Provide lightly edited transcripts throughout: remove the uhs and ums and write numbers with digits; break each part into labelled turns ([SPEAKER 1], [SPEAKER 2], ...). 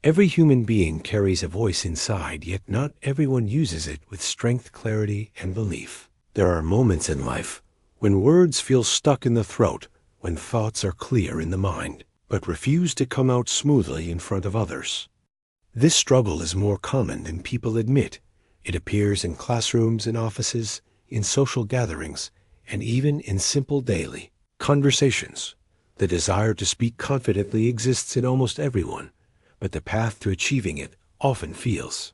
[SPEAKER 1] Every human being carries a voice inside, yet not everyone uses it with strength, clarity, and belief. There are moments in life when words feel stuck in the throat, when thoughts are clear in the mind, but refuse to come out smoothly in front of others. This struggle is more common than people admit. It appears in classrooms, in offices, in social gatherings, and even in simple daily conversations. The desire to speak confidently exists in almost everyone, but the path to achieving it often feels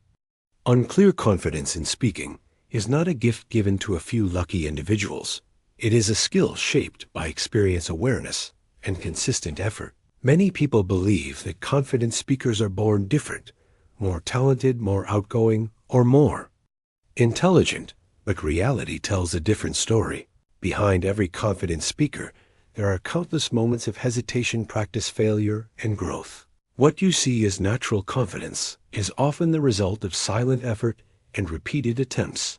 [SPEAKER 1] unclear. Confidence in speaking is not a gift given to a few lucky individuals. It is a skill shaped by experience, awareness, and consistent effort. Many people believe that confident speakers are born different, more talented, more outgoing, or more intelligent, but reality tells a different story. Behind every confident speaker, there are countless moments of hesitation, practice, failure, and growth. What you see as natural confidence is often the result of silent effort and repeated attempts.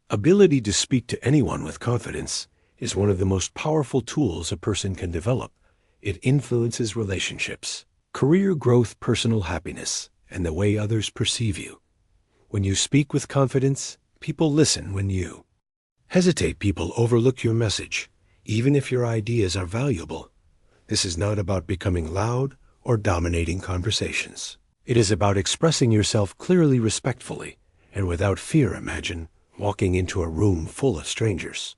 [SPEAKER 1] Ability to speak to anyone with confidence is one of the most powerful tools a person can develop. It influences relationships, career growth, personal happiness, and the way others perceive you. When you speak with confidence, people listen. When you hesitate, people overlook your message, even if your ideas are valuable. This is not about becoming loud or dominating conversations. It is about expressing yourself clearly, respectfully, and without fear. Imagine walking into a room full of strangers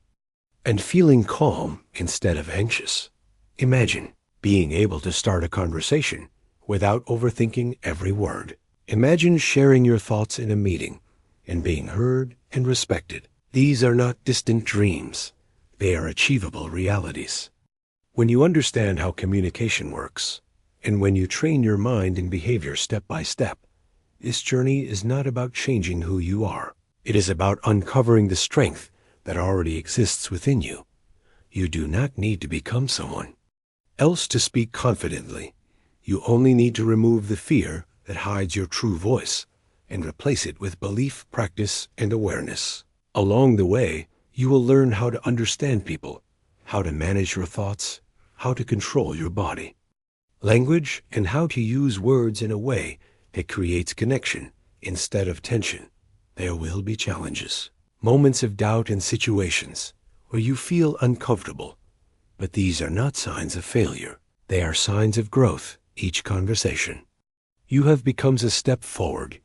[SPEAKER 1] and feeling calm instead of anxious. Imagine being able to start a conversation without overthinking every word. Imagine sharing your thoughts in a meeting and being heard and respected. These are not distant dreams. They are achievable realities. When you understand how communication works, and when you train your mind and behavior step by step, this journey is not about changing who you are. It is about uncovering the strength that already exists within you. You do not need to become someone else to speak confidently. You only need to remove the fear that hides your true voice and replace it with belief, practice, and awareness. Along the way, you will learn how to understand people, how to manage your thoughts, how to control your body, language, and how to use words in a way that creates connection instead of tension. There will be challenges, moments of doubt, and situations where you feel uncomfortable. But these are not signs of failure. They are signs of growth. Each conversation you have becomes a step forward.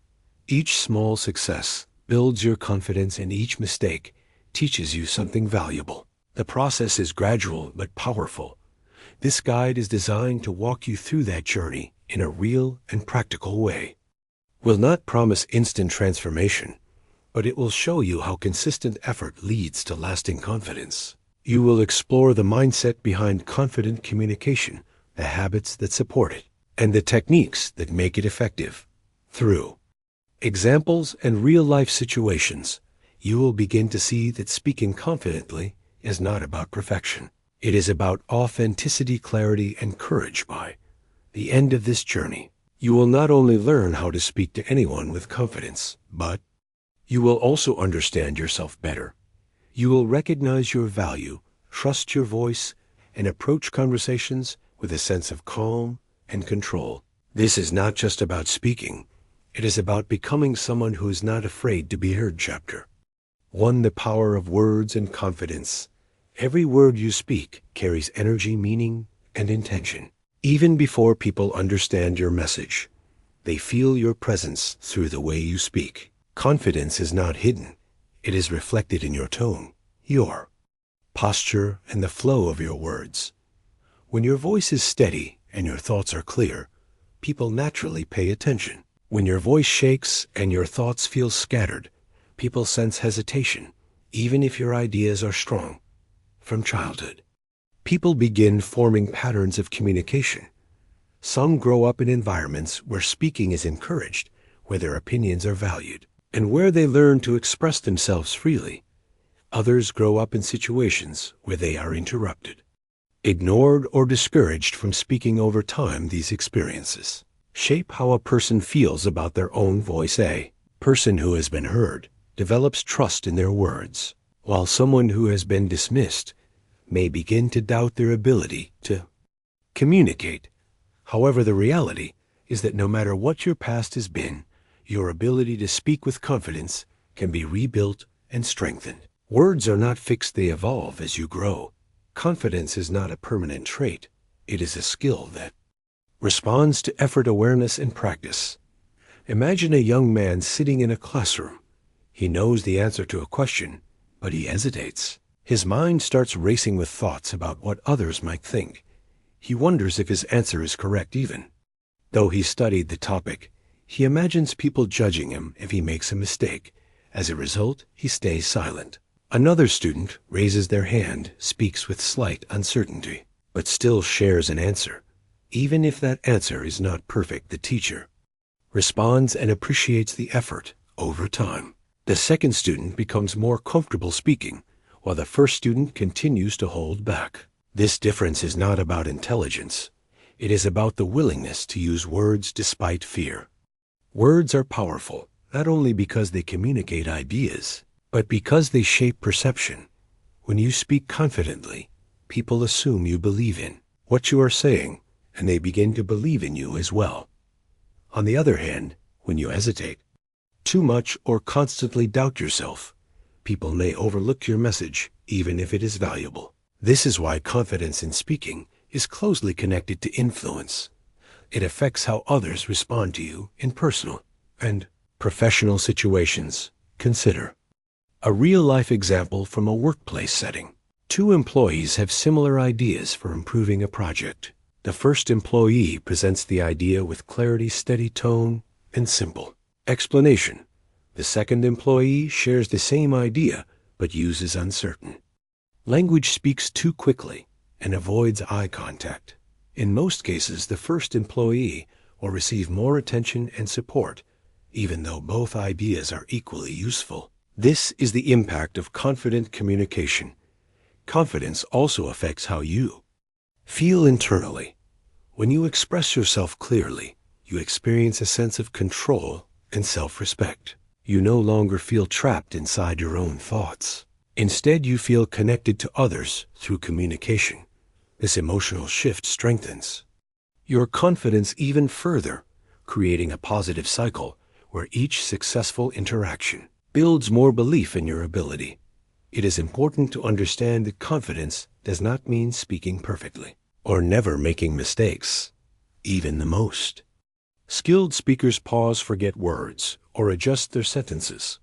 [SPEAKER 1] Each small success builds your confidence, and each mistake teaches you something valuable. The process is gradual but powerful. This guide is designed to walk you through that journey in a real and practical way. Will not promise instant transformation, but it will show you how consistent effort leads to lasting confidence. You will explore the mindset behind confident communication, the habits that support it, and the techniques that make it effective. Through examples and real-life situations, you will begin to see that speaking confidently is not about perfection. It is about authenticity, clarity, and courage. By the end of this journey, you will not only learn how to speak to anyone with confidence, but you will also understand yourself better. You will recognize your value, trust your voice, and approach conversations with a sense of calm and control. This is not just about speaking. It is about becoming someone who is not afraid to be heard. Chapter 1: The Power of Words and Confidence. Every word you speak carries energy, meaning, and intention. Even before people understand your message, they feel your presence through the way you speak. Confidence is not hidden. It is reflected in your tone, your posture, and the flow of your words. When your voice is steady and your thoughts are clear, people naturally pay attention. When your voice shakes and your thoughts feel scattered, people sense hesitation, even if your ideas are strong. From childhood, people begin forming patterns of communication. Some grow up in environments where speaking is encouraged, where their opinions are valued, and where they learn to express themselves freely. Others grow up in situations where they are interrupted, ignored, or discouraged from speaking. Over time, these experiences shape how a person feels about their own voice. A person who has been heard develops trust in their words, while someone who has been dismissed may begin to doubt their ability to communicate. However, the reality is that no matter what your past has been, your ability to speak with confidence can be rebuilt and strengthened. Words are not fixed, they evolve as you grow. Confidence is not a permanent trait. It is a skill that responds to effort, awareness, and practice. Imagine a young man sitting in a classroom. He knows the answer to a question, but he hesitates. His mind starts racing with thoughts about what others might think. He wonders if his answer is correct even. Though he studied the topic, he imagines people judging him if he makes a mistake. As a result, he stays silent. Another student raises their hand, speaks with slight uncertainty, but still shares an answer. Even if that answer is not perfect, the teacher responds and appreciates the effort over time. The second student becomes more comfortable speaking, while the first student continues to hold back. This difference is not about intelligence. It is about the willingness to use words despite fear. Words are powerful, not only because they communicate ideas, but because they shape perception. When you speak confidently, people assume you believe in what you are saying, and they begin to believe in you as well. On the other hand, when you hesitate too much or constantly doubt yourself, people may overlook your message, even if it is valuable. This is why confidence in speaking is closely connected to influence. It affects how others respond to you in personal and professional situations. Consider a real-life example from a workplace setting. Two employees have similar ideas for improving a project. The first employee presents the idea with clarity, steady tone, and simple explanation. The second employee shares the same idea but uses uncertain language, speaks too quickly, and avoids eye contact. In most cases, the first employee will receive more attention and support, even though both ideas are equally useful. This is the impact of confident communication. Confidence also affects how you feel internally. When you express yourself clearly, you experience a sense of control and self-respect. You no longer feel trapped inside your own thoughts. Instead, you feel connected to others through communication. This emotional shift strengthens your confidence even further, creating a positive cycle where each successful interaction builds more belief in your ability. It is important to understand that confidence does not mean speaking perfectly or never making mistakes, even the most skilled speakers pause, forget words, or adjust their sentences.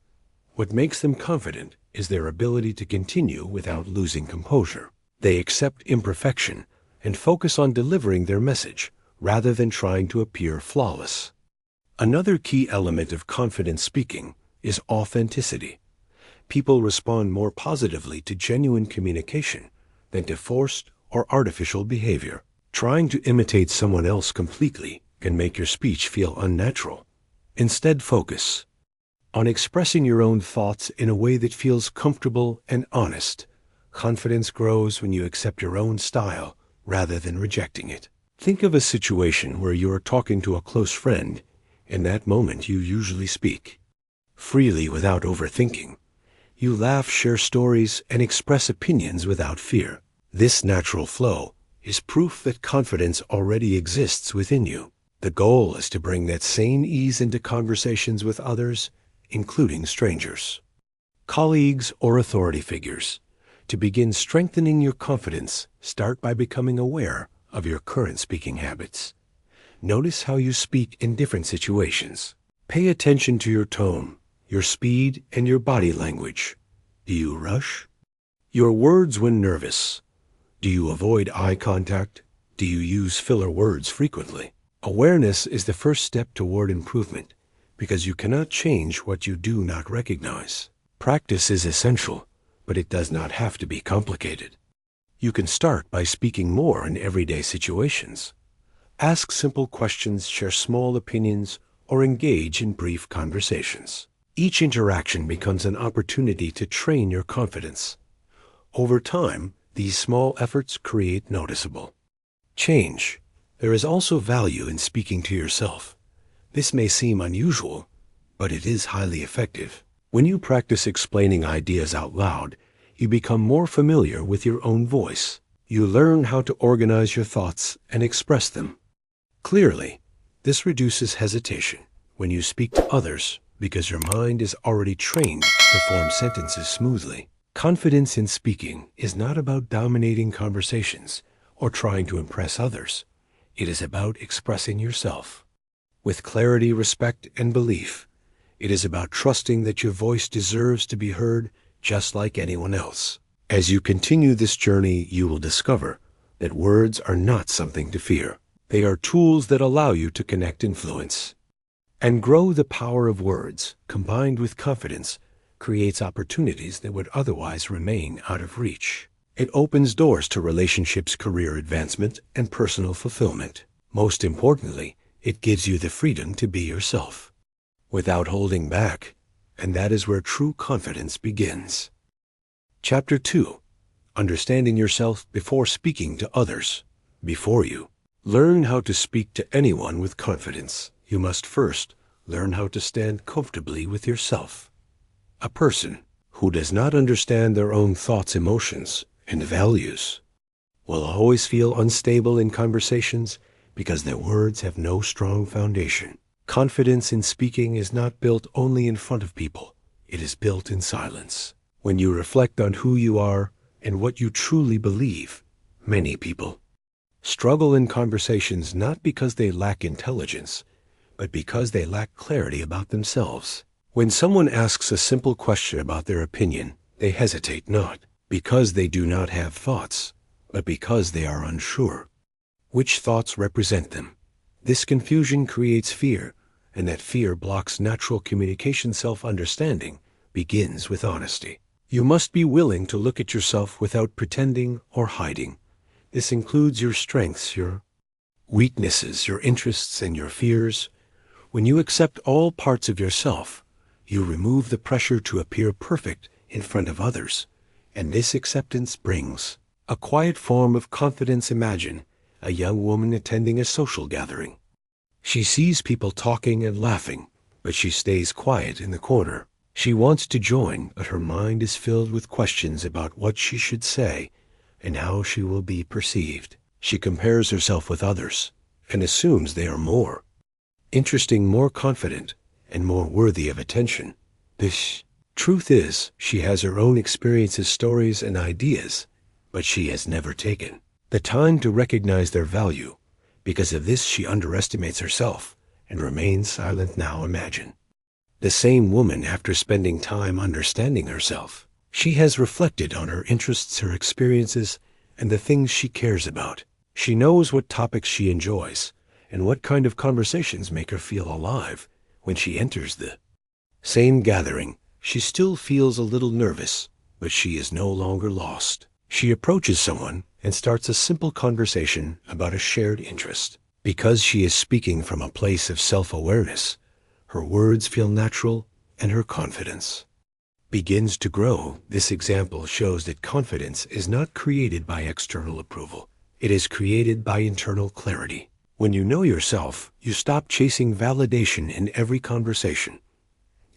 [SPEAKER 1] What makes them confident is their ability to continue without losing composure. They accept imperfection and focus on delivering their message rather than trying to appear flawless. Another key element of confident speaking is authenticity. People respond more positively to genuine communication than to forced or artificial behavior. Trying to imitate someone else completely can make your speech feel unnatural. Instead, focus on expressing your own thoughts in a way that feels comfortable and honest. Confidence grows when you accept your own style rather than rejecting it. Think of a situation where you are talking to a close friend. In that moment, you usually speak freely without overthinking. You laugh, share stories, and express opinions without fear. This natural flow is proof that confidence already exists within you. The goal is to bring that same ease into conversations with others, including strangers, colleagues, or authority figures. To begin strengthening your confidence, start by becoming aware of your current speaking habits. Notice how you speak in different situations. Pay attention to your tone, your speed, and your body language. Do you rush your words when nervous? Do you avoid eye contact? Do you use filler words frequently? Awareness is the first step toward improvement, because you cannot change what you do not recognize. Practice is essential, but it does not have to be complicated. You can start by speaking more in everyday situations. Ask simple questions, share small opinions, or engage in brief conversations. Each interaction becomes an opportunity to train your confidence. Over time, these small efforts create noticeable change. There is also value in speaking to yourself. This may seem unusual, but it is highly effective. When you practice explaining ideas out loud, you become more familiar with your own voice. You learn how to organize your thoughts and express them clearly. This reduces hesitation when you speak to others because your mind is already trained to form sentences smoothly. Confidence in speaking is not about dominating conversations or trying to impress others. It is about expressing yourself. With clarity, respect, and belief, it is about trusting that your voice deserves to be heard just like anyone else. As you continue this journey, you will discover that words are not something to fear. They are tools that allow you to connect, influence, and grow. The power of words, combined with confidence, creates opportunities that would otherwise remain out of reach. It opens doors to relationships, career advancement, and personal fulfillment. Most importantly, it gives you the freedom to be yourself without holding back, and that is where true confidence begins. Chapter 2. Understanding yourself before speaking to others. Before you learn how to speak to anyone with confidence, you must first learn how to stand comfortably with yourself. A person who does not understand their own thoughts, emotions, and values will always feel unstable in conversations because their words have no strong foundation. Confidence in speaking is not built only in front of people. It is built in silence. When you reflect on who you are and what you truly believe, many people struggle in conversations not because they lack intelligence, but because they lack clarity about themselves. When someone asks a simple question about their opinion, they hesitate not because they do not have thoughts, but because they are unsure which thoughts represent them. This confusion creates fear, and that fear blocks natural communication. Self-understanding begins with honesty. You must be willing to look at yourself without pretending or hiding. This includes your strengths, your weaknesses, your interests, and your fears. When you accept all parts of yourself, you remove the pressure to appear perfect in front of others, and this acceptance brings a quiet form of confidence. Imagine a young woman attending a social gathering. She sees people talking and laughing, but she stays quiet in the corner. She wants to join, but her mind is filled with questions about what she should say and how she will be perceived. She compares herself with others and assumes they are more interesting, more confident, and more worthy of attention. The truth is, she has her own experiences, stories, and ideas, but she has never taken the time to recognize their value. Because of this, she underestimates herself and remains silent. Now imagine the same woman after spending time understanding herself. She has reflected on her interests, her experiences, and the things she cares about. She knows what topics she enjoys and what kind of conversations make her feel alive. When she enters the same gathering, she still feels a little nervous, but she is no longer lost. She approaches someone and starts a simple conversation about a shared interest. Because she is speaking from a place of self-awareness, her words feel natural and her confidence begins to grow. This example shows that confidence is not created by external approval. It is created by internal clarity. When you know yourself, you stop chasing validation in every conversation.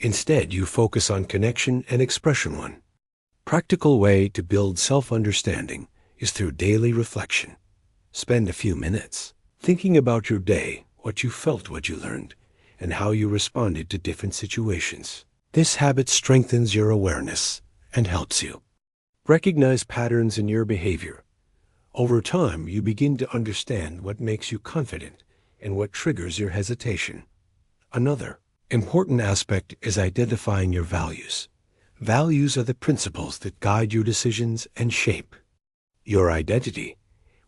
[SPEAKER 1] Instead, you focus on connection and expression. One practical way to build self-understanding is through daily reflection. Spend a few minutes thinking about your day, what you felt, what you learned, and how you responded to different situations. This habit strengthens your awareness and helps you recognize patterns in your behavior. Over time, you begin to understand what makes you confident and what triggers your hesitation. Another important aspect is identifying your values. Values are the principles that guide your decisions and shape your identity.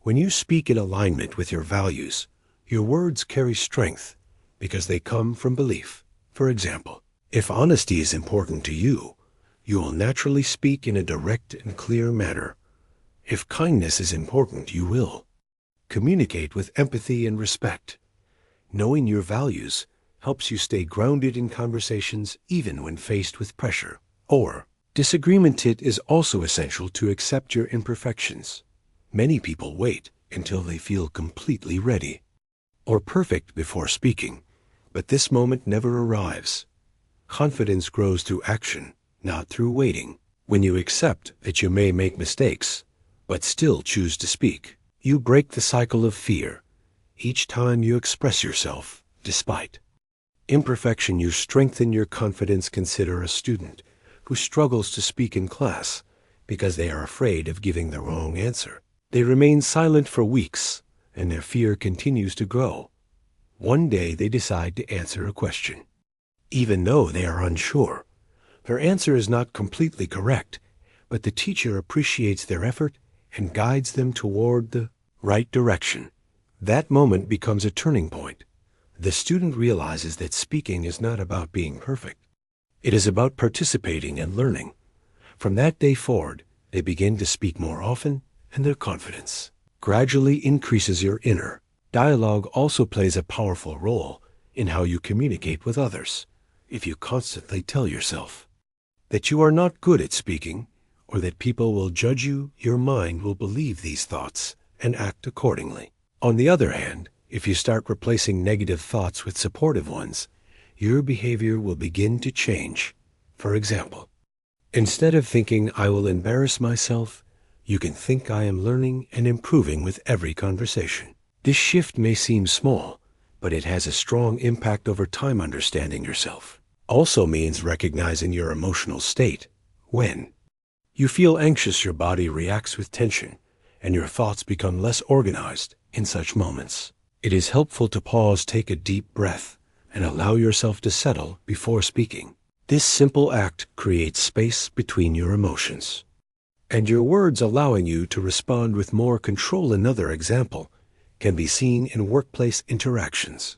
[SPEAKER 1] When you speak in alignment with your values, your words carry strength because they come from belief. For example, if honesty is important to you, you will naturally speak in a direct and clear manner. If kindness is important, you will communicate with empathy and respect. Knowing your values helps you stay grounded in conversations even when faced with pressure or disagreement. It is also essential to accept your imperfections. Many people wait until they feel completely ready or perfect before speaking, but this moment never arrives. Confidence grows through action, not through waiting. When you accept that you may make mistakes, but still choose to speak, you break the cycle of fear. Each time you express yourself, despite. Imperfection, you strengthen your confidence. Consider a student who struggles to speak in class because they are afraid of giving the wrong answer. They remain silent for weeks, and their fear continues to grow. One day they decide to answer a question. Even though they are unsure, their answer is not completely correct, but the teacher appreciates their effort and guides them toward the right direction. That moment becomes a turning point. The student realizes that speaking is not about being perfect. It is about participating and learning. From that day forward, they begin to speak more often, and their confidence gradually increases. Your inner dialogue also plays a powerful role in how you communicate with others. If you constantly tell yourself that you are not good at speaking, or that people will judge you, your mind will believe these thoughts and act accordingly. On the other hand, if you start replacing negative thoughts with supportive ones, your behavior will begin to change. For example, instead of thinking, "I will embarrass myself," you can think, "I am learning and improving with every conversation." This shift may seem small, but it has a strong impact over time. Understanding yourself also means recognizing your emotional state. When you feel anxious, your body reacts with tension, and your thoughts become less organized. In such moments, it is helpful to pause, take a deep breath, and allow yourself to settle before speaking. This simple act creates space between your emotions and your words, allowing you to respond with more control. Another example can be seen in workplace interactions.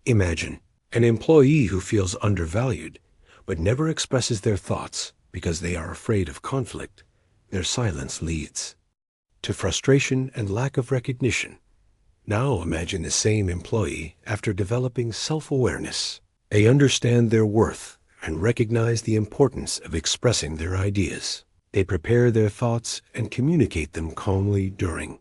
[SPEAKER 1] Imagine an employee who feels undervalued but never expresses their thoughts because they are afraid of conflict. Their silence leads to frustration and lack of recognition. Now imagine the same employee after developing self-awareness. They understand their worth and recognize the importance of expressing their ideas. They prepare their thoughts and communicate them calmly. During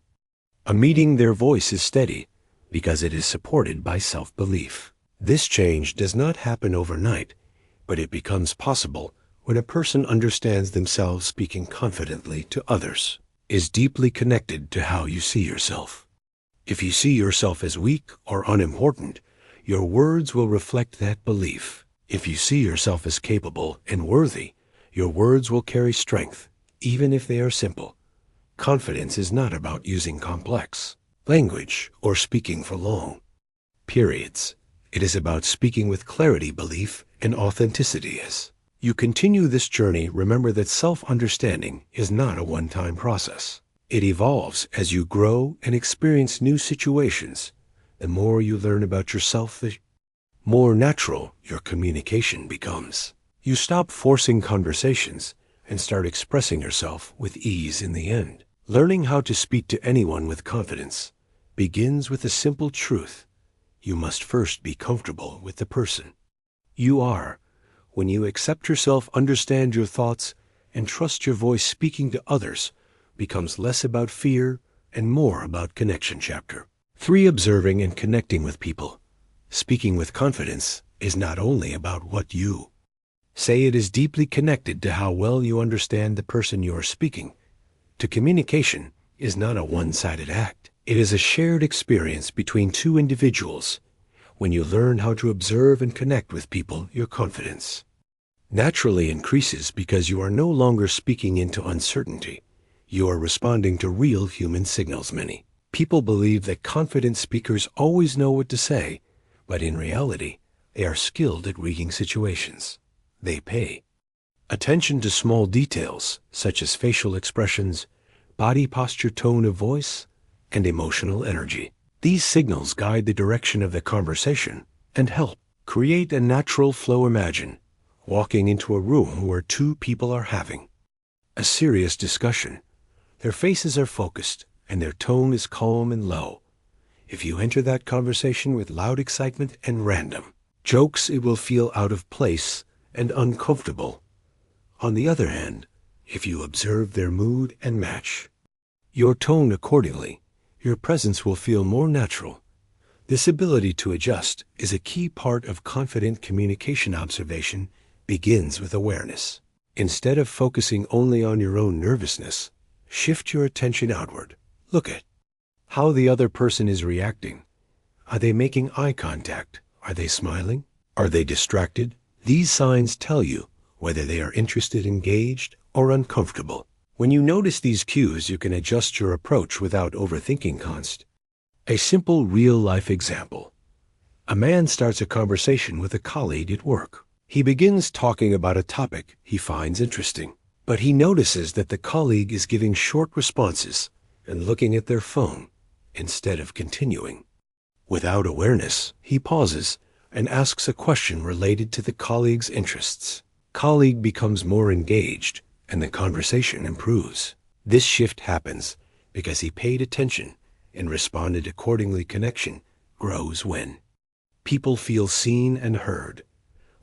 [SPEAKER 1] a meeting, their voice is steady because it is supported by self-belief. This change does not happen overnight, but it becomes possible when a person understands themselves. Speaking confidently to others is deeply connected to how you see yourself. If you see yourself as weak or unimportant, your words will reflect that belief. If you see yourself as capable and worthy, your words will carry strength, even if they are simple. Confidence is not about using complex language or speaking for long periods. It is about speaking with clarity, belief, and authenticity. As you continue this journey, remember that self-understanding is not a one-time process. It evolves as you grow and experience new situations. The more you learn about yourself, the more natural your communication becomes. You stop forcing conversations and start expressing yourself with ease. In the end, learning how to speak to anyone with confidence begins with a simple truth. You must first be comfortable with the person you are. When you accept yourself, understand your thoughts, and trust your voice, speaking to others becomes less about fear and more about connection. Chapter 3: Observing and connecting with people. Speaking with confidence is not only about what you say, it is deeply connected to how well you understand the person you are speaking to. Communication is not a one-sided act. It is a shared experience between two individuals. When you learn how to observe and connect with people, your confidence naturally increases because you are no longer speaking into uncertainty. You are responding to real human signals. Many people believe that confident speakers always know what to say, but in reality, they are skilled at reading situations. They pay attention to small details such as facial expressions, body posture, tone of voice, and emotional energy. These signals guide the direction of the conversation and help create a natural flow. Imagine walking into a room where two people are having a serious discussion. Their faces are focused and their tone is calm and low. If you enter that conversation with loud excitement and random jokes, it will feel out of place and uncomfortable. On the other hand, if you observe their mood and match your tone accordingly, your presence will feel more natural. This ability to adjust is a key part of confident communication. Observation begins with awareness. Instead of focusing only on your own nervousness, shift your attention outward. Look at how the other person is reacting. Are they making eye contact? Are they smiling? Are they distracted? These signs tell you whether they are interested, engaged, or uncomfortable. When you notice these cues, you can adjust your approach without overthinking const. A simple real-life example. A man starts a conversation with a colleague at work. He begins talking about a topic he finds interesting, but he notices that the colleague is giving short responses and looking at their phone instead of continuing. Without awareness, he pauses and asks a question related to the colleague's interests. Colleague becomes more engaged and the conversation improves. This shift happens because he paid attention and responded accordingly. Connection grows when people feel seen and heard.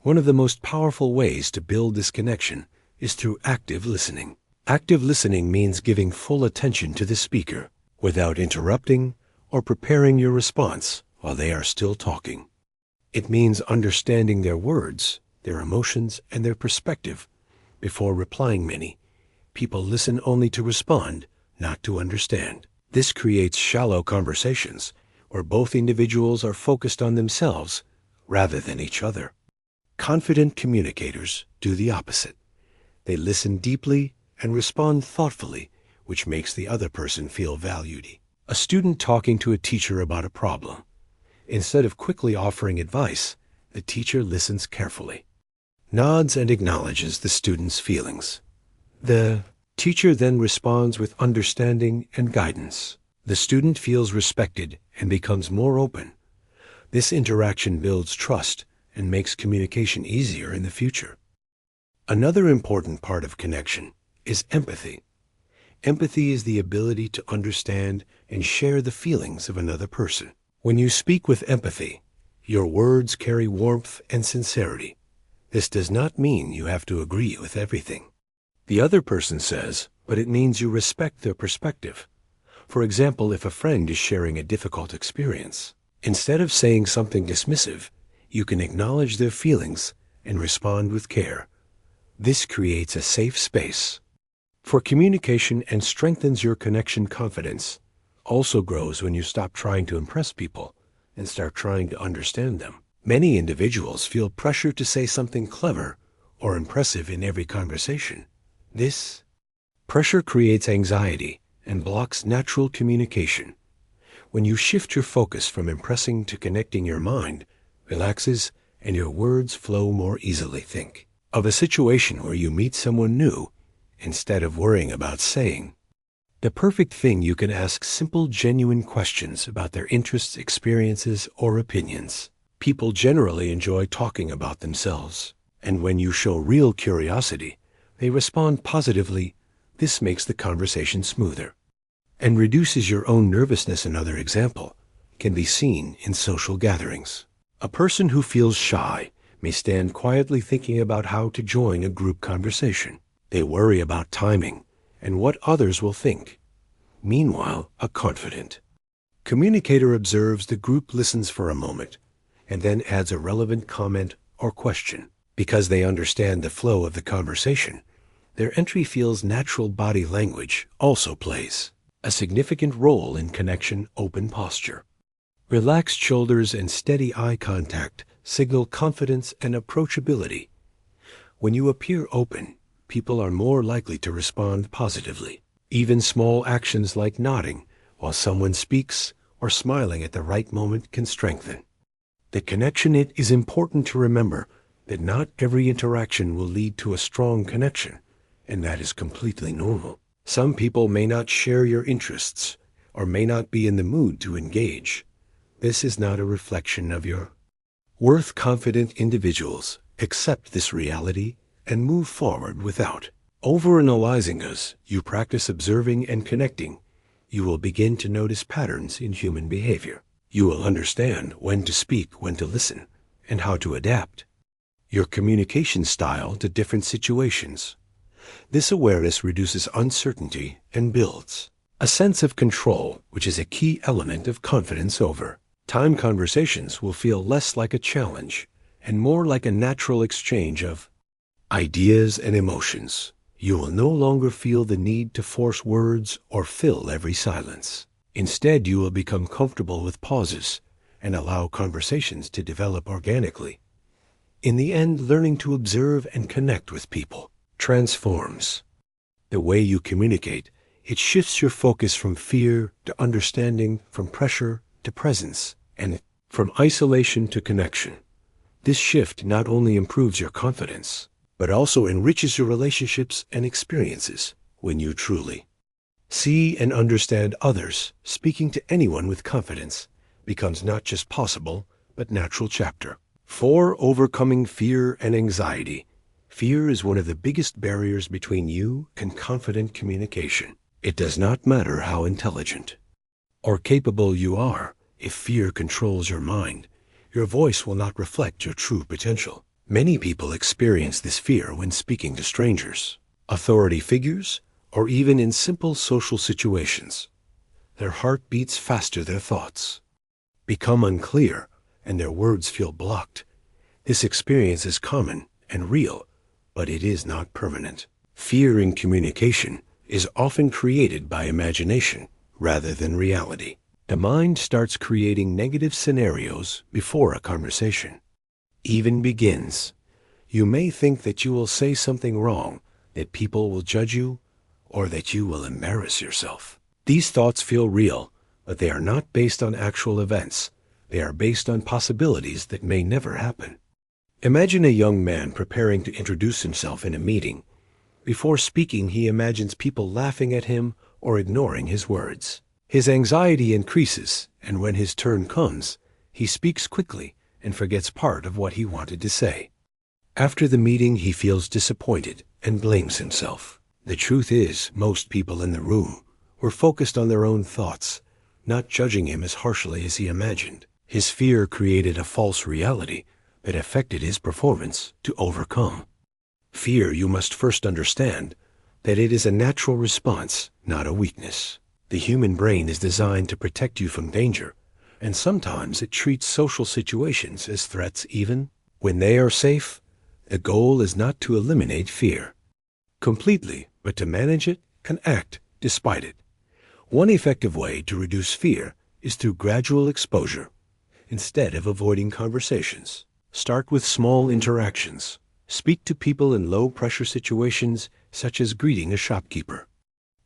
[SPEAKER 1] One of the most powerful ways to build this connection is through active listening. Active listening means giving full attention to the speaker without interrupting or preparing your response while they are still talking. It means understanding their words, their emotions, and their perspective before replying. Many people listen only to respond, not to understand. This creates shallow conversations where both individuals are focused on themselves rather than each other. Confident communicators do the opposite. They listen deeply and respond thoughtfully, which makes the other person feel valued. A student talking to a teacher about a problem. Instead of quickly offering advice, the teacher listens carefully, nods and acknowledges the student's feelings. The teacher then responds with understanding and guidance. The student feels respected and becomes more open. This interaction builds trust and makes communication easier in the future. Another important part of connection is empathy. Empathy is the ability to understand and share the feelings of another person. When you speak with empathy, your words carry warmth and sincerity. This does not mean you have to agree with everything the other person says, but it means you respect their perspective. For example, if a friend is sharing a difficult experience, instead of saying something dismissive, you can acknowledge their feelings and respond with care. This creates a safe space for communication and strengthens your connection. Confidence also grows when you stop trying to impress people and start trying to understand them. Many individuals feel pressure to say something clever or impressive in every conversation. This pressure creates anxiety and blocks natural communication. When you shift your focus from impressing to connecting, your mind relaxes and your words flow more easily. Think of a situation where you meet someone new. Instead of worrying about saying the perfect thing, you can ask simple, genuine questions about their interests, experiences, or opinions. People generally enjoy talking about themselves, and when you show real curiosity, they respond positively. This makes the conversation smoother and reduces your own nervousness. Another example can be seen in social gatherings. A person who feels shy may stand quietly thinking about how to join a group conversation. They worry about timing and what others will think. Meanwhile, a confident communicator observes the group, listens for a moment, and then adds a relevant comment or question. Because they understand the flow of the conversation, their entry feels natural. Body language also plays a significant role in connection. Open posture, relaxed shoulders, and steady eye contact signal confidence and approachability. When you appear open, people are more likely to respond positively. Even small actions like nodding while someone speaks or smiling at the right moment can strengthen the connection. It is important to remember that not every interaction will lead to a strong connection, and that is completely normal. Some people may not share your interests or may not be in the mood to engage. This is not a reflection of your worth. Confident individuals accept this reality and move forward without overanalyzing. As you practice observing and connecting, you will begin to notice patterns in human behavior. You will understand when to speak, when to listen, and how to adapt your communication style to different situations. This awareness reduces uncertainty and builds a sense of control, which is a key element of confidence. Over time, conversations will feel less like a challenge and more like a natural exchange of ideas and emotions. You will no longer feel the need to force words or fill every silence. Instead, you will become comfortable with pauses and allow conversations to develop organically. In the end, learning to observe and connect with people transforms the way you communicate. It shifts your focus from fear to understanding, from pressure to presence, and from isolation to connection. This shift not only improves your confidence, but also enriches your relationships and experiences. When you truly see and understand others, speaking to anyone with confidence becomes not just possible, but natural chapter. 4. Overcoming fear and anxiety. Fear is one of the biggest barriers between you and confident communication. It does not matter how intelligent or capable you are. If fear controls your mind, your voice will not reflect your true potential. Many people experience this fear when speaking to strangers, authority figures, or even in simple social situations. Their heart beats faster, their thoughts become unclear, and their words feel blocked. This experience is common and real, but it is not permanent. Fear in communication is often created by imagination rather than reality. The mind starts creating negative scenarios before a conversation even begins. You may think that you will say something wrong, that people will judge you, or that you will embarrass yourself. These thoughts feel real, but they are not based on actual events. They are based on possibilities that may never happen. Imagine a young man preparing to introduce himself in a meeting. Before speaking, he imagines people laughing at him or ignoring his words. His anxiety increases, and when his turn comes, he speaks quickly and forgets part of what he wanted to say. After the meeting, he feels disappointed and blames himself. The truth is, most people in the room were focused on their own thoughts, not judging him as harshly as he imagined. His fear created a false reality that affected his performance. To overcome fear, you must first understand that it is a natural response, not a weakness. The human brain is designed to protect you from danger, and sometimes it treats social situations as threats even when they are safe. The goal is not to eliminate fear completely, but to manage it and act despite it. One effective way to reduce fear is through gradual exposure. Instead of avoiding conversations, start with small interactions. Speak to people in low-pressure situations, such as greeting a shopkeeper,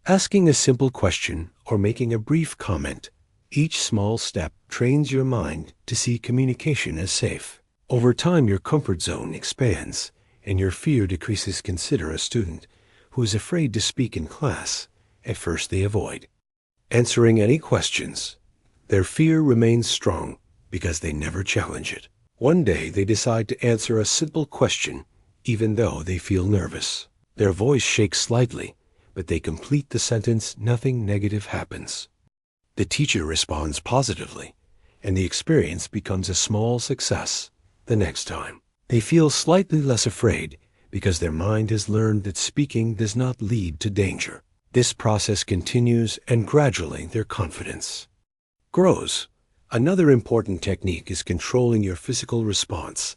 [SPEAKER 1] asking a simple question, or making a brief comment. Each small step trains your mind to see communication as safe. Over time, your comfort zone expands, and your fear decreases. Consider a student who is afraid to speak in class. At first, they avoid answering any questions. Their fear remains strong because they never challenge it. One day, they decide to answer a simple question, even though they feel nervous. Their voice shakes slightly, but they complete the sentence. Nothing negative happens. The teacher responds positively, and the experience becomes a small success. The next time, they feel slightly less afraid because their mind has learned that speaking does not lead to danger. This process continues, and gradually their confidence grows. Another important technique is controlling your physical response.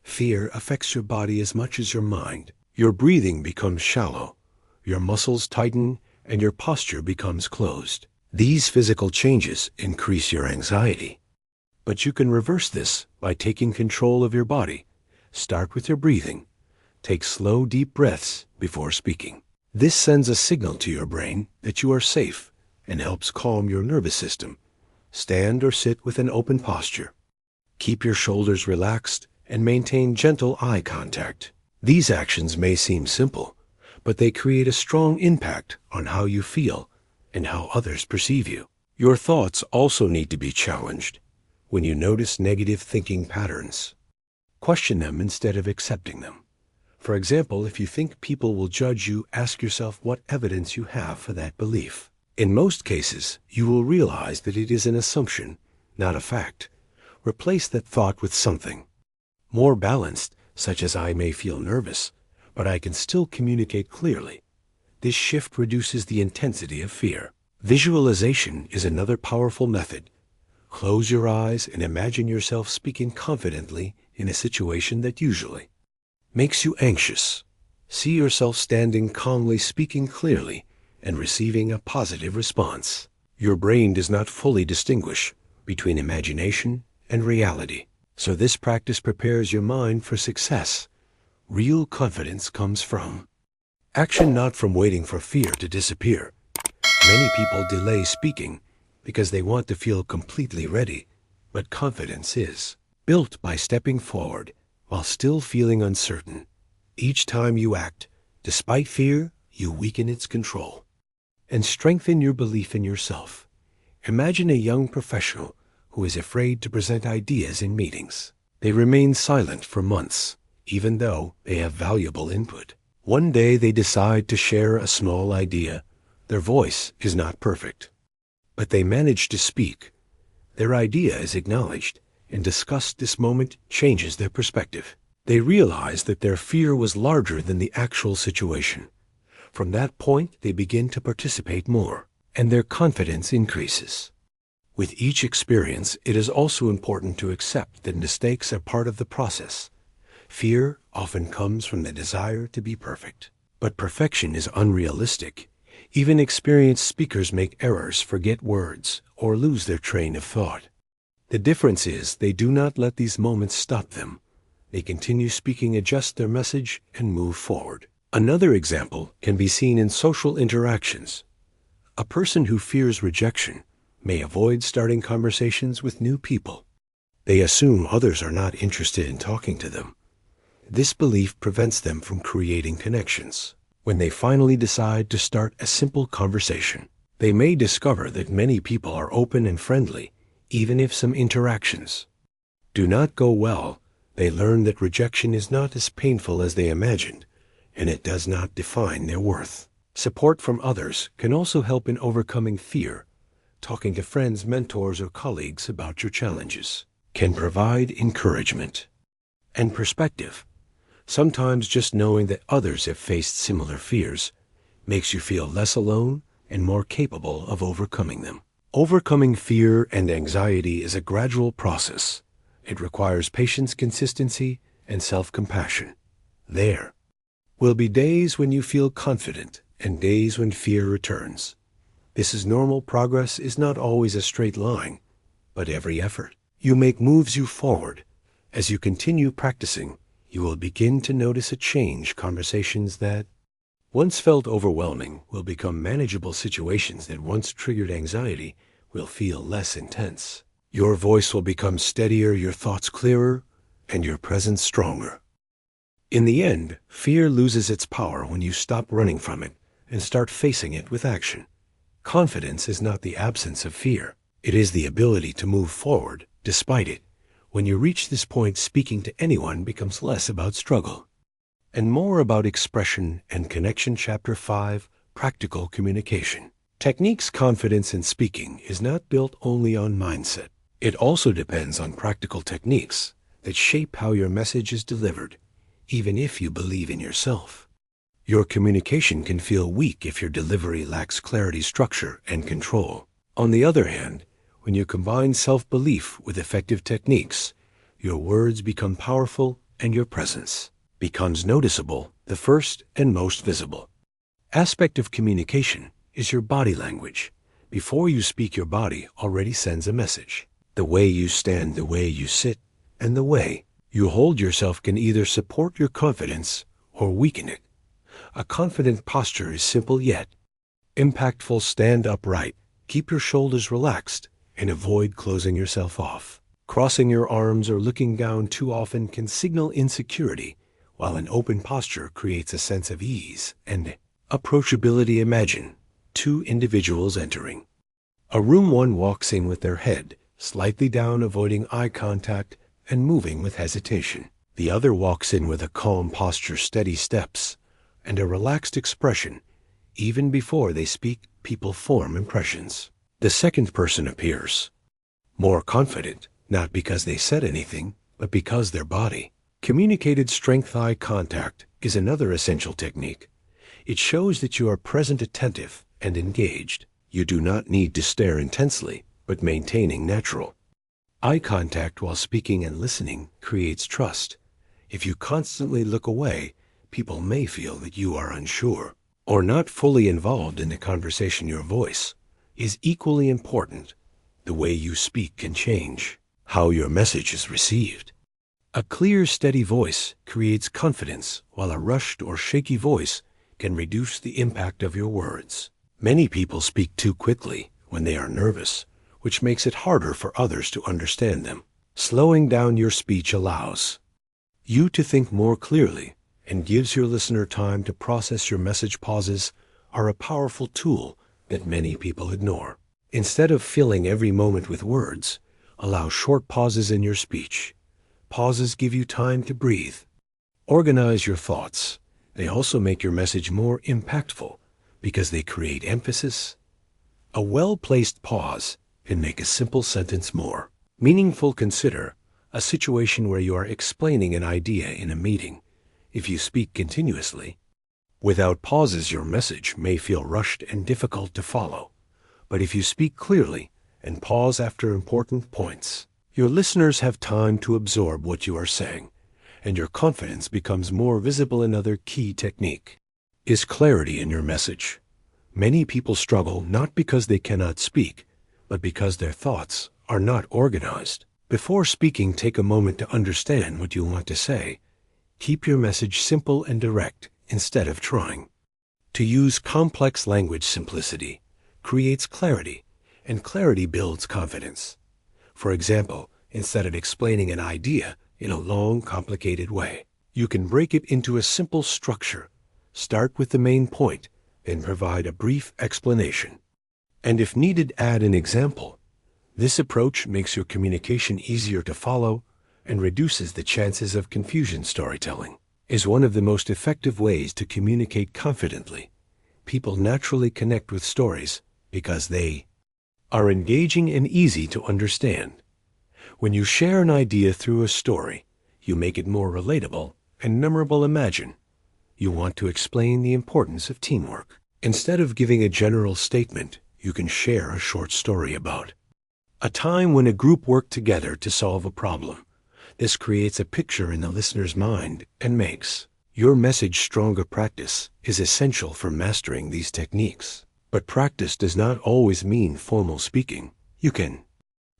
[SPEAKER 1] Fear affects your body as much as your mind. Your breathing becomes shallow, your muscles tighten, and your posture becomes closed. These physical changes increase your anxiety. But you can reverse this by taking control of your body. Start with your breathing. Take slow, deep breaths before speaking. This sends a signal to your brain that you are safe and helps calm your nervous system. Stand or sit with an open posture. Keep your shoulders relaxed and maintain gentle eye contact. These actions may seem simple, but they create a strong impact on how you feel and how others perceive you. Your thoughts also need to be challenged. When you notice negative thinking patterns, question them instead of accepting them. For example, if you think people will judge you, ask yourself what evidence you have for that belief. In most cases, you will realize that it is an assumption, not a fact. Replace that thought with something more balanced, such as I may feel nervous, but I can still communicate clearly. This shift reduces the intensity of fear. Visualization is another powerful method. Close your eyes and imagine yourself speaking confidently in a situation that usually makes you anxious. See yourself standing calmly, speaking clearly, and receiving a positive response. Your brain does not fully distinguish between imagination and reality. So this practice prepares your mind for success. Real confidence comes from action, not from waiting for fear to disappear. Many people delay speaking because they want to feel completely ready, but confidence is built by stepping forward while still feeling uncertain. Each time you act, despite fear, you weaken its control and strengthen your belief in yourself. Imagine a young professional who is afraid to present ideas in meetings. They remain silent for months, even though they have valuable input. One day they decide to share a small idea. Their voice is not perfect, but they manage to speak. Their idea is acknowledged and discussed. This moment changes their perspective. They realize that their fear was larger than the actual situation. From that point, they begin to participate more, and their confidence increases. With each experience, it is also important to accept that mistakes are part of the process. Fear often comes from the desire to be perfect, but perfection is unrealistic. Even experienced speakers make errors, forget words, or lose their train of thought. The difference is they do not let these moments stop them. They continue speaking, adjust their message, and move forward. Another example can be seen in social interactions. A person who fears rejection may avoid starting conversations with new people. They assume others are not interested in talking to them. This belief prevents them from creating connections. When they finally decide to start a simple conversation, they may discover that many people are open and friendly, even if some interactions do not go well. They learn that rejection is not as painful as they imagined, and it does not define their worth. Support from others can also help in overcoming fear. Talking to friends, mentors, or colleagues about your challenges can provide encouragement and perspective. Sometimes just knowing that others have faced similar fears makes you feel less alone and more capable of overcoming them. Overcoming fear and anxiety is a gradual process. It requires patience, consistency, and self-compassion. There will be days when you feel confident and days when fear returns. This is normal. Progress is not always a straight line, but every effort you make moves you forward. As you continue practicing, you will begin to notice a change. Conversations that once felt overwhelming will become manageable. Situations that once triggered anxiety will feel less intense. Your voice will become steadier, your thoughts clearer, and your presence stronger. In the end, fear loses its power when you stop running from it and start facing it with action. Confidence is not the absence of fear. It is the ability to move forward despite it. When you reach this point, speaking to anyone becomes less about struggle and more about expression and connection. Chapter 5: Practical Communication. Techniques. Confidence in speaking is not built only on mindset. It also depends on practical techniques that shape how your message is delivered. Even if you believe in yourself, your communication can feel weak if your delivery lacks clarity, structure, and control. On the other hand, when you combine self-belief with effective techniques, your words become powerful and your presence becomes noticeable. The first and most visible aspect of communication is your body language. Before you speak, your body already sends a message. The way you stand, the way you sit, and the way you hold yourself can either support your confidence or weaken it. A confident posture is simple yet impactful. Stand upright, keep your shoulders relaxed, and avoid closing yourself off. Crossing your arms or looking down too often can signal insecurity, while an open posture creates a sense of ease and approachability. Imagine two individuals entering a room. One walks in with their head slightly down, avoiding eye contact and moving with hesitation. The other walks in with a calm posture, steady steps, and a relaxed expression. Even before they speak, people form impressions. The second person appears more confident, not because they said anything, but because their body communicated strength. Eye contact is another essential technique. It shows that you are present, attentive, and engaged. You do not need to stare intensely, but maintaining natural eye contact while speaking and listening creates trust. If you constantly look away, people may feel that you are unsure or not fully involved in the conversation. Your voice is equally important. The way you speak can change how your message is received. A clear, steady voice creates confidence, while a rushed or shaky voice can reduce the impact of your words. Many people speak too quickly when they are nervous, which makes it harder for others to understand them. Slowing down your speech allows you to think more clearly and gives your listener time to process your message. Pauses are a powerful tool that many people ignore. Instead of filling every moment with words, allow short pauses in your speech. Pauses give you time to breathe. Organize your thoughts. They also make your message more impactful because they create emphasis. A well-placed pause can make a simple sentence more meaningful. Consider a situation where you are explaining an idea in a meeting. If you speak continuously, without pauses, your message may feel rushed and difficult to follow. But if you speak clearly and pause after important points, your listeners have time to absorb what you are saying, and your confidence becomes more visible. Another key technique is clarity in your message. Many people struggle not because they cannot speak, but because their thoughts are not organized. Before speaking, take a moment to understand what you want to say. Keep your message simple and direct instead of trying to use complex language. Simplicity creates clarity, and clarity builds confidence. For example, instead of explaining an idea in a long, complicated way, you can break it into a simple structure. Start with the main point, then provide a brief explanation, and if needed, add an example. This approach makes your communication easier to follow and reduces the chances of confusion. Storytelling is one of the most effective ways to communicate confidently. People naturally connect with stories because they are engaging and easy to understand. When you share an idea through a story, you make it more relatable and memorable. Imagine you want to explain the importance of teamwork. Instead of giving a general statement, you can share a short story about a time when a group worked together to solve a problem. This creates a picture in the listener's mind and makes your message stronger. Practice is essential for mastering these techniques, but practice does not always mean formal speaking. You can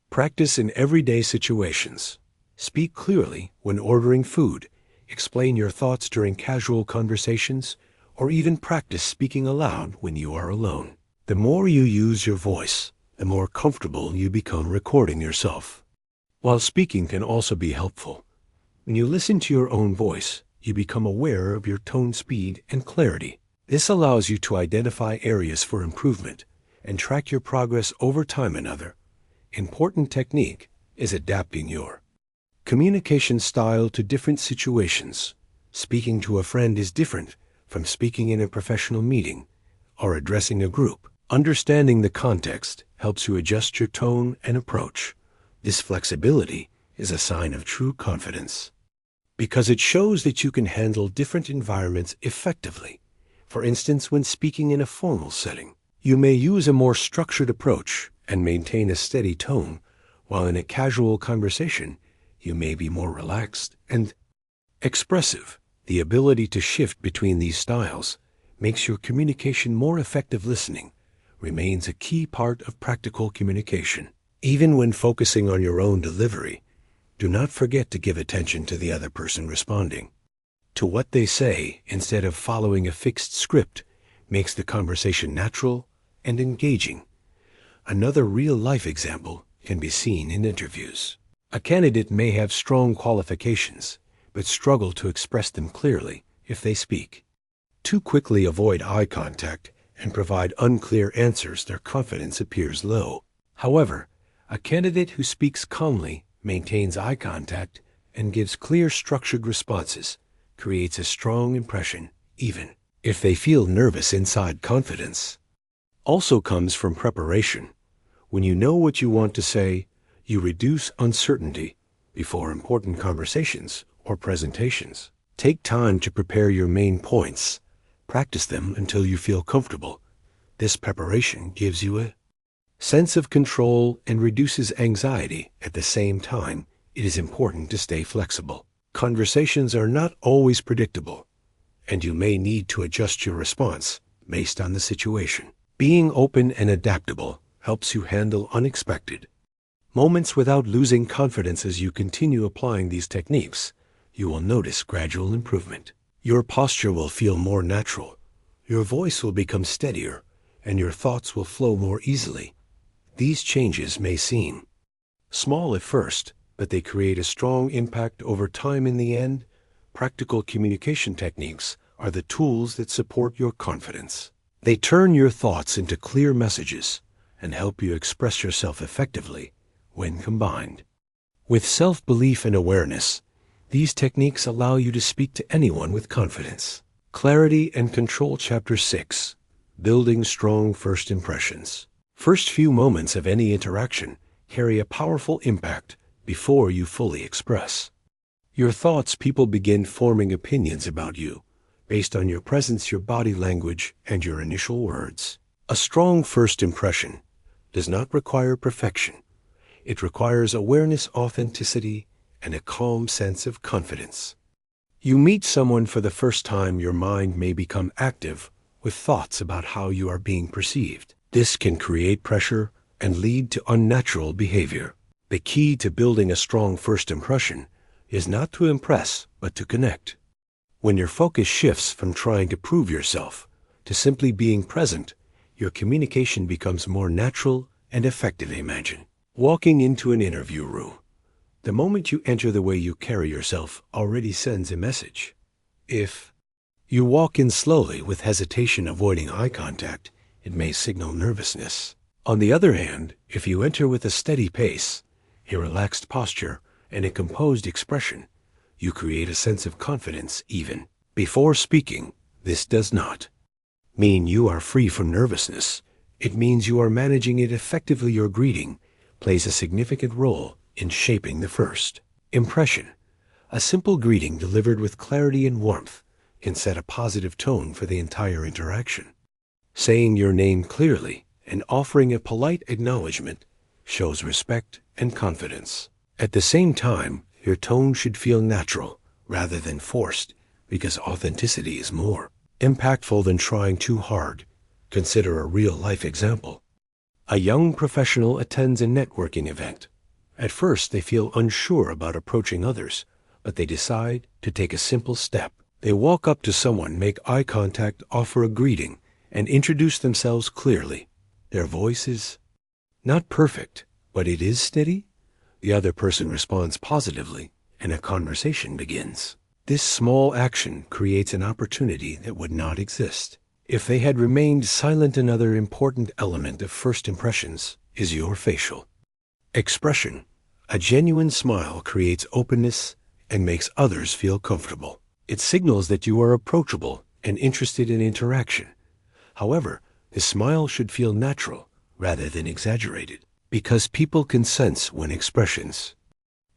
[SPEAKER 1] practice in everyday situations. Speak clearly when ordering food, explain your thoughts during casual conversations, or even practice speaking aloud when you are alone. The more you use your voice, the more comfortable you become recording yourself. While speaking can also be helpful, when you listen to your own voice, you become aware of your tone, speed, and clarity. This allows you to identify areas for improvement and track your progress over time. Another important technique is adapting your communication style to different situations. Speaking to a friend is different from speaking in a professional meeting or addressing a group. Understanding the context helps you adjust your tone and approach. This flexibility is a sign of true confidence because it shows that you can handle different environments effectively. For instance, when speaking in a formal setting, you may use a more structured approach and maintain a steady tone, while in a casual conversation, you may be more relaxed and expressive. The ability to shift between these styles makes your communication more effective. Listening remains a key part of practical communication. Even when focusing on your own delivery, do not forget to give attention to the other person. Responding to what they say instead of following a fixed script makes the conversation natural and engaging. Another real-life example can be seen in interviews. A candidate may have strong qualifications, but struggle to express them clearly if they speak too quickly, avoid eye contact, and provide unclear answers. Their confidence appears low. However, a candidate who speaks calmly, maintains eye contact, and gives clear, structured responses creates a strong impression, even if they feel nervous inside. Confidence also comes from preparation. When you know what you want to say, you reduce uncertainty before important conversations or presentations. Take time to prepare your main points. Practice them until you feel comfortable. This preparation gives you a sense of control and reduces anxiety. At the same time, it is important to stay flexible. Conversations are not always predictable, and you may need to adjust your response based on the situation. Being open and adaptable helps you handle unexpected moments without losing confidence. As you continue applying these techniques, you will notice gradual improvement. Your posture will feel more natural, your voice will become steadier, and your thoughts will flow more easily. These changes may seem small at first, but they create a strong impact over time. In the end, practical communication techniques are the tools that support your confidence. They turn your thoughts into clear messages and help you express yourself effectively. When combined with self-belief and awareness, these techniques allow you to speak to anyone with confidence, clarity, and control. Chapter 6. Building strong first impressions. First few moments of any interaction carry a powerful impact before you fully express your thoughts. People begin forming opinions about you based on your presence, your body language, and your initial words. A strong first impression does not require perfection. It requires awareness, authenticity, and a calm sense of confidence. You meet someone for the first time, your mind may become active with thoughts about how you are being perceived. This can create pressure and lead to unnatural behavior. The key to building a strong first impression is not to impress, but to connect. When your focus shifts from trying to prove yourself to simply being present, your communication becomes more natural and effective. Imagine walking into an interview room. The moment you enter, the way you carry yourself already sends a message. If you walk in slowly with hesitation, avoiding eye contact, it may signal nervousness. On the other hand, if you enter with a steady pace, a relaxed posture, and a composed expression, you create a sense of confidence even before speaking. This does not mean you are free from nervousness. It means you are managing it effectively. Your greeting plays a significant role in shaping the first impression. A simple greeting delivered with clarity and warmth can set a positive tone for the entire interaction. Saying your name clearly and offering a polite acknowledgement shows respect and confidence. At the same time, your tone should feel natural rather than forced, because authenticity is more impactful than trying too hard. Consider a real-life example. A young professional attends a networking event. At first, they feel unsure about approaching others, but they decide to take a simple step. They walk up to someone, make eye contact, offer a greeting, and introduce themselves clearly. Their voice is not perfect, but it is steady. The other person responds positively, and a conversation begins. This small action creates an opportunity that would not exist if they had remained silent. Another important element of first impressions is your facial expression. A genuine smile creates openness and makes others feel comfortable. It signals that you are approachable and interested in interaction. However, the smile should feel natural rather than exaggerated, because people can sense when expressions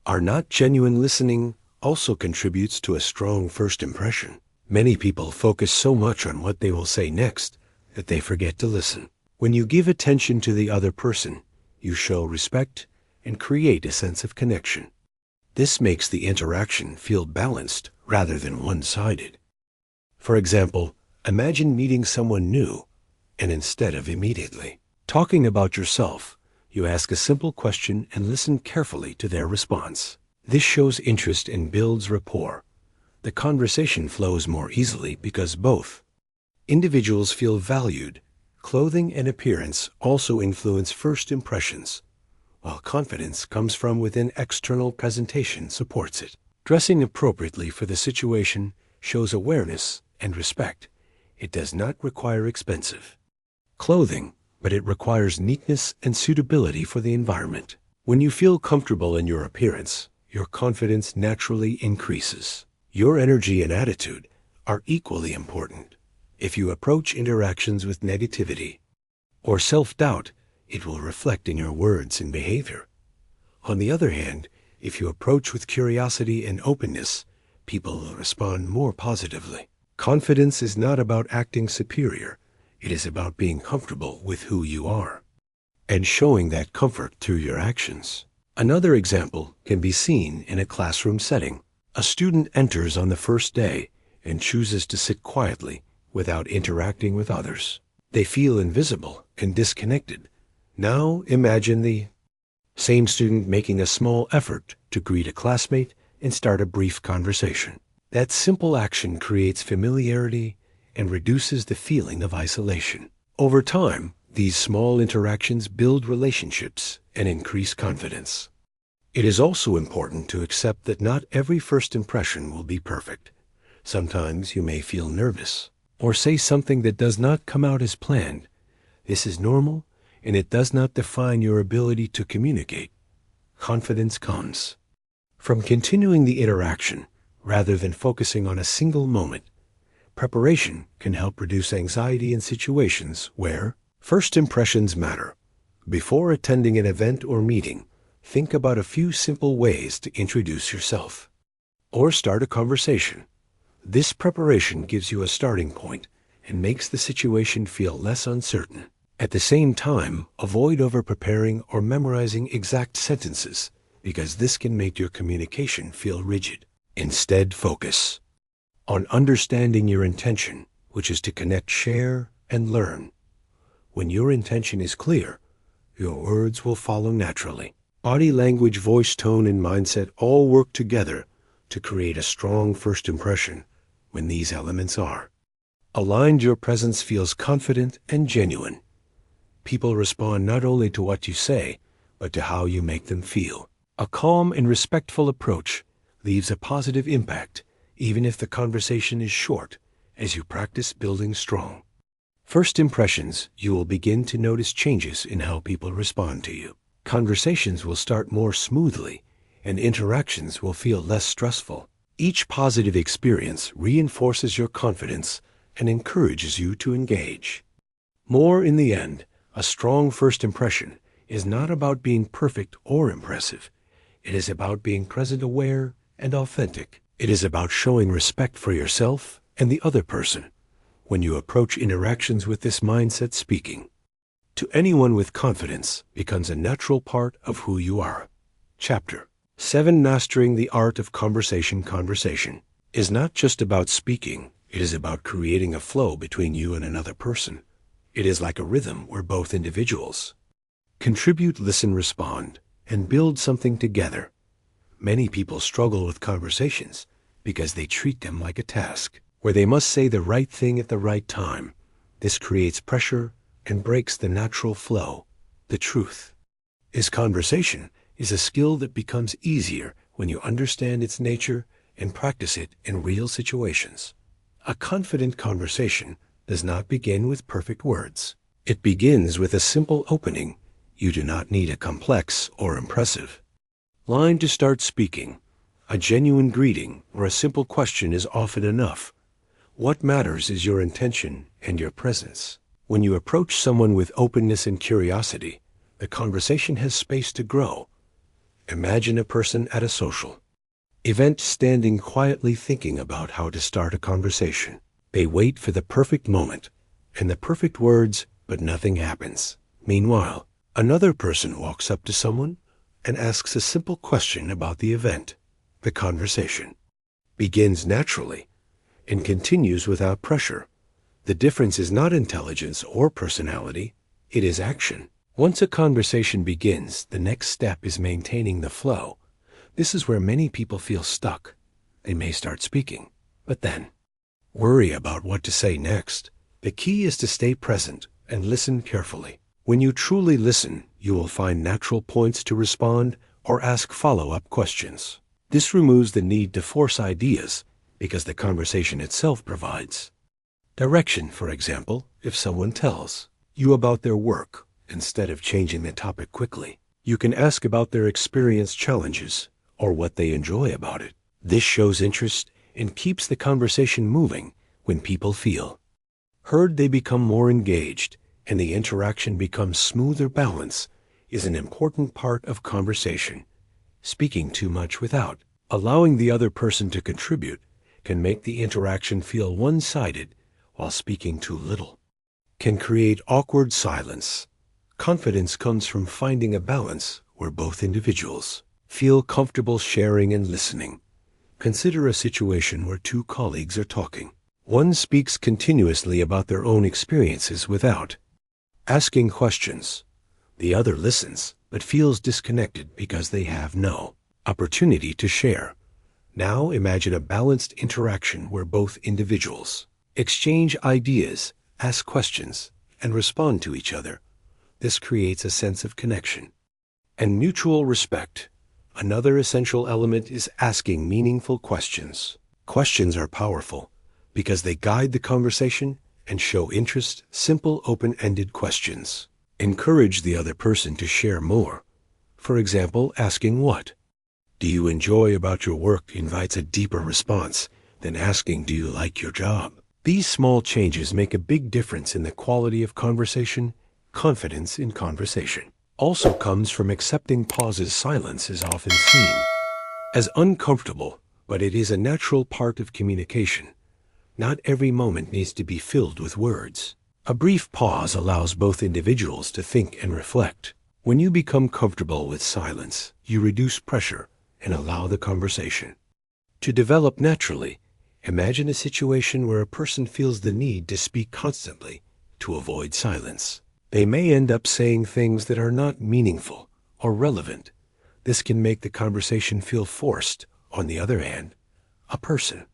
[SPEAKER 1] are not genuine. Listening also contributes to a strong first impression. Many people focus so much on what they will say next that they forget to listen. When you give attention to the other person, you show respect and create a sense of connection. This makes the interaction feel balanced rather than one-sided. For example, imagine meeting someone new, and instead of immediately talking about yourself, you ask a simple question and listen carefully to their response. This shows interest and builds rapport. The conversation flows more easily because both individuals feel valued. Clothing and appearance also influence first impressions. While confidence comes from within, external presentation supports it. Dressing appropriately for the situation shows awareness and respect. It does not require expensive clothing, but it requires neatness and suitability for the environment. When you feel comfortable in your appearance, your confidence naturally increases. Your energy and attitude are equally important. If you approach interactions with negativity or self-doubt, it will reflect in your words and behavior. On the other hand, if you approach with curiosity and openness, people will respond more positively. Confidence is not about acting superior. It is about being comfortable with who you are and showing that comfort through your actions. Another example can be seen in a classroom setting. A student enters on the first day and chooses to sit quietly without interacting with others. They feel invisible and disconnected. Now imagine the Same student making a small effort to greet a classmate and start a brief conversation. That simple action creates familiarity and reduces the feeling of isolation. Over time, these small interactions build relationships and increase confidence. It is also important to accept that not every first impression will be perfect. Sometimes you may feel nervous or say something that does not come out as planned. This is normal, and it does not define your ability to communicate. Confidence comes from continuing the interaction rather than focusing on a single moment. Preparation can help reduce anxiety in situations where first impressions matter. Before attending an event or meeting, think about a few simple ways to introduce yourself or start a conversation. This preparation gives you a starting point and makes the situation feel less uncertain. At the same time, avoid over-preparing or memorizing exact sentences, because this can make your communication feel rigid. Instead, focus on understanding your intention, which is to connect, share, and learn. When your intention is clear, your words will follow naturally. Body language, voice tone, and mindset all work together to create a strong first impression. When these elements are aligned, your presence feels confident and genuine. People respond not only to what you say, but to how you make them feel. A calm and respectful approach leaves a positive impact, even if the conversation is short, as you practice building strong first impressions. You will begin to notice changes in how people respond to you. Conversations will start more smoothly, and interactions will feel less stressful. Each positive experience reinforces your confidence and encourages you to engage more. In the end, a strong first impression is not about being perfect or impressive. It is about being present, aware, and authentic. It is about showing respect for yourself and the other person. When you approach interactions with this mindset, speaking to anyone with confidence becomes a natural part of who you are. Chapter 7: Mastering the Art of Conversation. Conversation is not just about speaking. It is about creating a flow between you and another person. It is like a rhythm where both individuals contribute, listen, respond, and build something together. Many people struggle with conversations because they treat them like a task, where they must say the right thing at the right time. This creates pressure and breaks the natural flow. The truth is, conversation is a skill that becomes easier when you understand its nature and practice it in real situations. A confident conversation does not begin with perfect words. It begins with a simple opening. You do not need a complex or impressive line to start speaking. A genuine greeting or a simple question is often enough. What matters is your intention and your presence. When you approach someone with openness and curiosity, the conversation has space to grow. Imagine a person at a social event standing quietly thinking about how to start a conversation. They wait for the perfect moment and the perfect words, but nothing happens. Meanwhile, another person walks up to someone and asks a simple question about the event. The conversation begins naturally and continues without pressure. The difference is not intelligence or personality, it is action. Once a conversation begins, the next step is maintaining the flow. This is where many people feel stuck. They may start speaking, but then worry about what to say next. The key is to stay present and listen carefully. When you truly listen, you will find natural points to respond or ask follow-up questions. This removes the need to force ideas because the conversation itself provides direction. For example, if someone tells you about their work, instead of changing the topic quickly, you can ask about their experience, challenges, or what they enjoy about it. This shows interest and keeps the conversation moving. When people feel heard, they become more engaged, and the interaction becomes smoother. Balance is an important part of conversation. Speaking too much without allowing the other person to contribute can make the interaction feel one-sided, while speaking too little can create awkward silence. Confidence comes from finding a balance where both individuals feel comfortable sharing and listening. Consider a situation where two colleagues are talking. One speaks continuously about their own experiences without asking questions. The other listens, but feels disconnected because they have no opportunity to share. Now imagine a balanced interaction where both individuals exchange ideas, ask questions, and respond to each other. This creates a sense of connection and mutual respect. Another essential element is asking meaningful questions. Questions are powerful because they guide the conversation and show interest. Simple, open-ended questions encourage the other person to share more. For example, asking "What do you enjoy about your work?" invites a deeper response than asking "Do you like your job?" These small changes make a big difference in the quality of conversation. Confidence in conversation also comes from accepting pauses. Silence is often seen as uncomfortable, but it is a natural part of communication. Not every moment needs to be filled with words. A brief pause allows both individuals to think and reflect. When you become comfortable with silence, you reduce pressure and allow the conversation to develop naturally. Imagine a situation where a person feels the need to speak constantly to avoid silence. They may end up saying things that are not meaningful or relevant. This can make the conversation feel forced. On the other hand, a person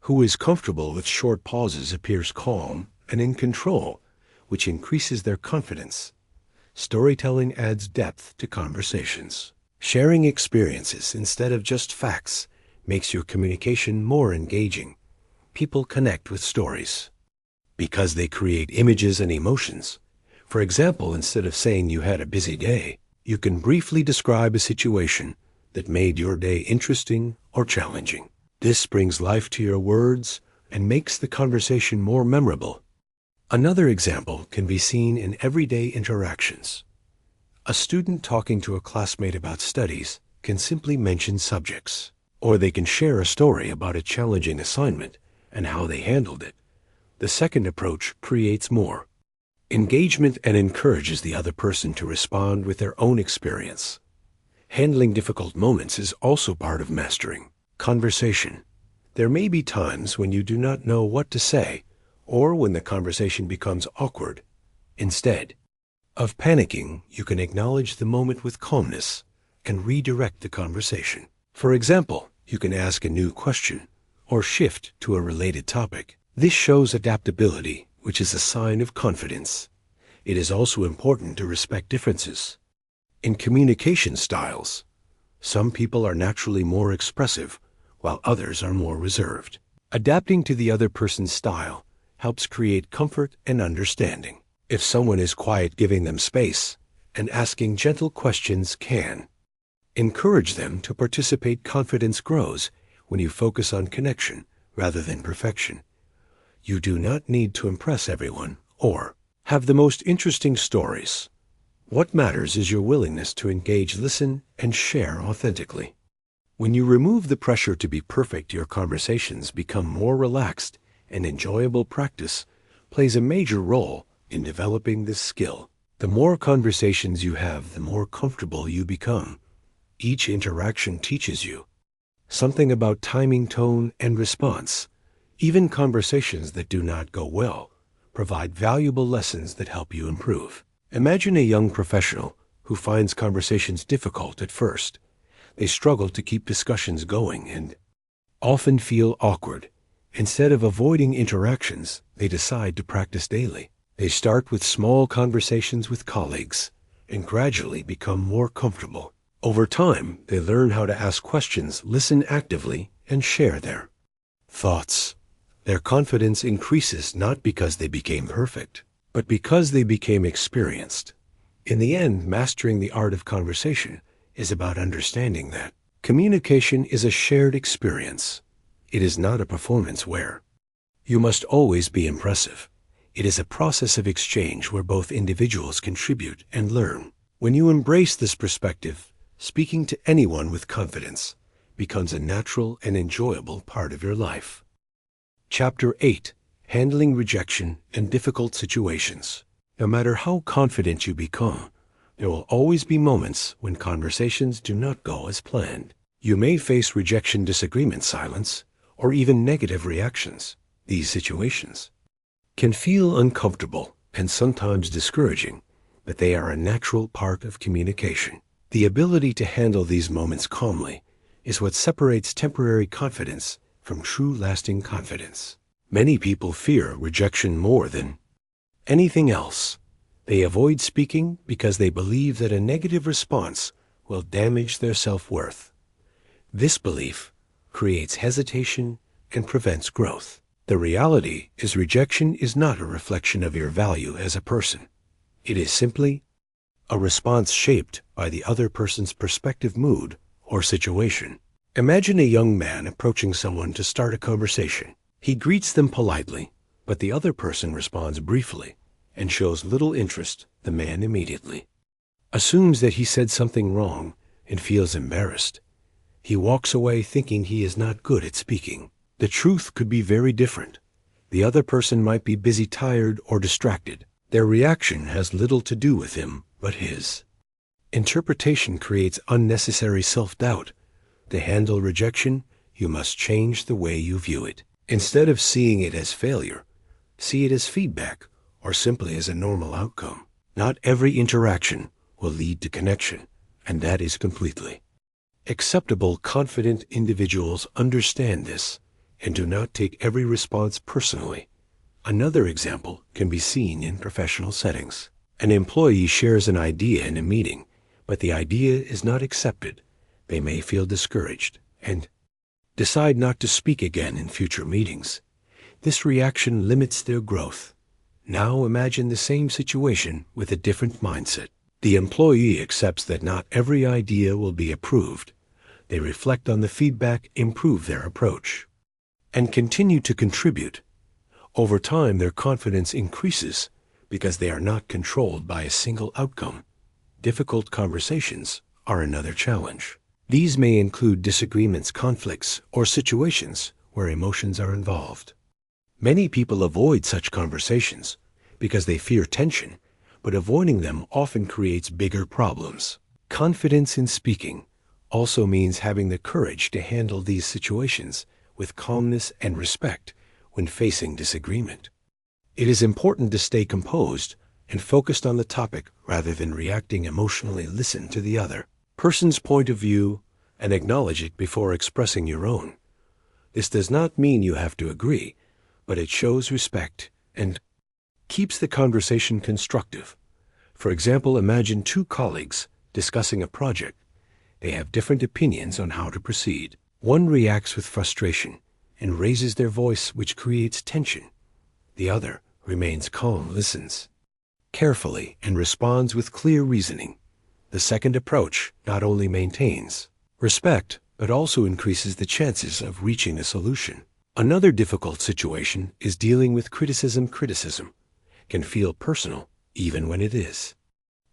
[SPEAKER 1] who is comfortable with short pauses appears calm and in control, which increases their confidence. Storytelling adds depth to conversations. Sharing experiences instead of just facts makes your communication more engaging. People connect with stories because they create images and emotions. For example, instead of saying you had a busy day, you can briefly describe a situation that made your day interesting or challenging. This brings life to your words and makes the conversation more memorable. Another example can be seen in everyday interactions. A student talking to a classmate about studies can simply mention subjects, or they can share a story about a challenging assignment and how they handled it. The second approach creates more engagement and encourages the other person to respond with their own experience. Handling difficult moments is also part of mastering conversation. There may be times when you do not know what to say, or when the conversation becomes awkward. Instead of panicking, you can acknowledge the moment with calmness and redirect the conversation. For example, you can ask a new question or shift to a related topic. This shows adaptability, which is a sign of confidence. It is also important to respect differences in communication styles. Some people are naturally more expressive, while others are more reserved. Adapting to the other person's style helps create comfort and understanding. If someone is quiet, giving them space and asking gentle questions can encourage them to participate. Confidence grows when you focus on connection rather than perfection. You do not need to impress everyone or have the most interesting stories. What matters is your willingness to engage, listen, and share authentically. When you remove the pressure to be perfect, your conversations become more relaxed and enjoyable. Practice plays a major role in developing this skill. The more conversations you have, the more comfortable you become. Each interaction teaches you something about timing, tone, and response. Even conversations that do not go well provide valuable lessons that help you improve. Imagine a young professional who finds conversations difficult at first. They struggle to keep discussions going and often feel awkward. Instead of avoiding interactions, they decide to practice daily. They start with small conversations with colleagues and gradually become more comfortable. Over time, they learn how to ask questions, listen actively, and share their thoughts. Their confidence increases not because they became perfect, but because they became experienced. In the end, mastering the art of conversation is about understanding that communication is a shared experience. It is not a performance where you must always be impressive. It is a process of exchange where both individuals contribute and learn. When you embrace this perspective, speaking to anyone with confidence becomes a natural and enjoyable part of your life. Chapter 8. Handling rejection and difficult situations. No matter how confident you become, there will always be moments when conversations do not go as planned. You may face rejection, disagreement, silence, or even negative reactions. These situations can feel uncomfortable and sometimes discouraging, but they are a natural part of communication. The ability to handle these moments calmly is what separates temporary confidence from true lasting confidence. Many people fear rejection more than anything else. They avoid speaking because they believe that a negative response will damage their self-worth. This belief creates hesitation and prevents growth. The reality is rejection is not a reflection of your value as a person. It is simply a response shaped by the other person's perspective, mood, or situation. Imagine a young man approaching someone to start a conversation. He greets them politely, but the other person responds briefly and shows little interest. The man immediately assumes that he said something wrong and feels embarrassed. He walks away thinking he is not good at speaking. The truth could be very different. The other person might be busy, tired, or distracted. Their reaction has little to do with him but his. Interpretation creates unnecessary self-doubt. To handle rejection, you must change the way you view it. Instead of seeing it as failure, see it as feedback or simply as a normal outcome. Not every interaction will lead to connection, and that is completely acceptable. Confident individuals understand this and do not take every response personally. Another example can be seen in professional settings. An employee shares an idea in a meeting, but the idea is not accepted. They may feel discouraged and decide not to speak again in future meetings. This reaction limits their growth. Now imagine the same situation with a different mindset. The employee accepts that not every idea will be approved. They reflect on the feedback, improve their approach, and continue to contribute. Over time, their confidence increases because they are not controlled by a single outcome. Difficult conversations are another challenge. These may include disagreements, conflicts, or situations where emotions are involved. Many people avoid such conversations because they fear tension, but avoiding them often creates bigger problems. Confidence in speaking also means having the courage to handle these situations with calmness and respect when facing disagreement. It is important to stay composed and focused on the topic rather than reacting emotionally. Listen to the other person's point of view and acknowledge it before expressing your own. This does not mean you have to agree, but it shows respect and keeps the conversation constructive. For example, imagine two colleagues discussing a project. They have different opinions on how to proceed. One reacts with frustration and raises their voice, which creates tension. The other remains calm, listens carefully, and responds with clear reasoning. The second approach not only maintains respect, but also increases the chances of reaching a solution. Another difficult situation is dealing with criticism. Criticism can feel personal, even when it is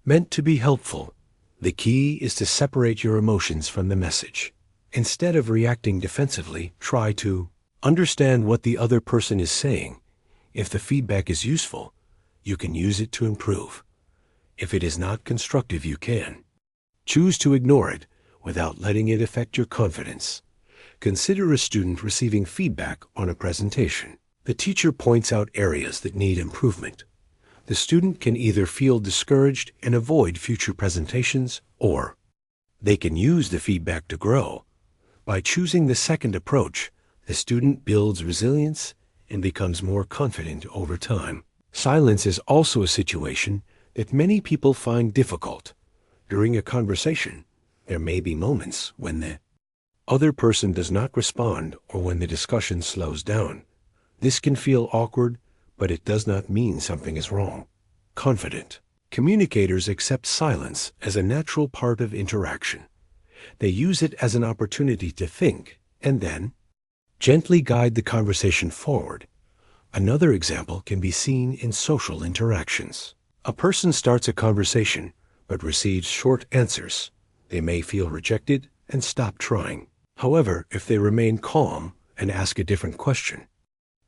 [SPEAKER 1] meant to be helpful. The key is to separate your emotions from the message. Instead of reacting defensively, try to understand what the other person is saying. If the feedback is useful, you can use it to improve. If it is not constructive, you can choose to ignore it without letting it affect your confidence. Consider a student receiving feedback on a presentation. The teacher points out areas that need improvement. The student can either feel discouraged and avoid future presentations, or they can use the feedback to grow. By choosing the second approach, the student builds resilience and becomes more confident over time. Silence is also a situation that many people find difficult. During a conversation, there may be moments when the other person does not respond or when the discussion slows down. This can feel awkward, but it does not mean something is wrong. Confident communicators accept silence as a natural part of interaction. They use it as an opportunity to think and then gently guide the conversation forward. Another example can be seen in social interactions. A person starts a conversation but receives short answers. They may feel rejected and stop trying. However, if they remain calm and ask a different question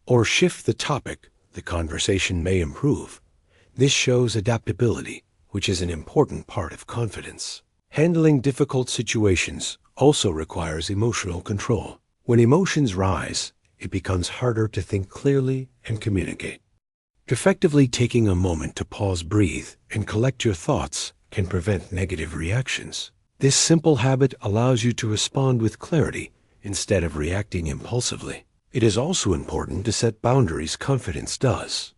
[SPEAKER 1] or shift the topic, the conversation may improve. This shows adaptability, which is an important part of confidence. Handling difficult situations also requires emotional control. When emotions rise, it becomes harder to think clearly and communicate. Effectively taking a moment to pause, breathe, and collect your thoughts can prevent negative reactions. This simple habit allows you to respond with clarity instead of reacting impulsively. It is also important to set boundaries. Confidence does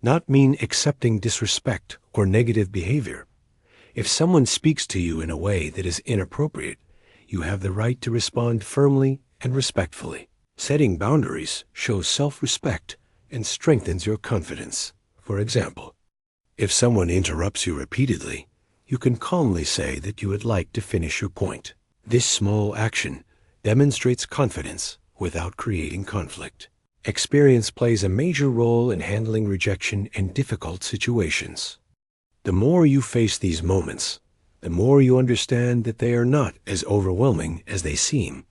[SPEAKER 1] not mean accepting disrespect or negative behavior. If someone speaks to you in a way that is inappropriate, you have the right to respond firmly and respectfully. Setting boundaries shows self-respect and strengthens your confidence. For example, if someone interrupts you repeatedly, you can calmly say that you would like to finish your point. This small action demonstrates confidence without creating conflict. Experience plays a major role in handling rejection in difficult situations. The more you face these moments, the more you understand that they are not as overwhelming as they seem.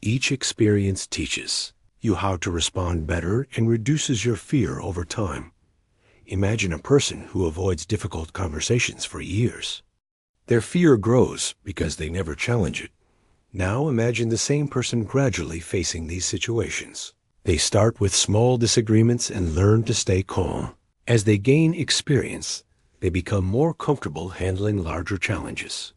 [SPEAKER 1] Each experience teaches you how to respond better and reduces your fear over time. Imagine a person who avoids difficult conversations for years. Their fear grows because they never challenge it. Now imagine the same person gradually facing these situations. They start with small disagreements and learn to stay calm. As they gain experience, they become more comfortable handling larger challenges.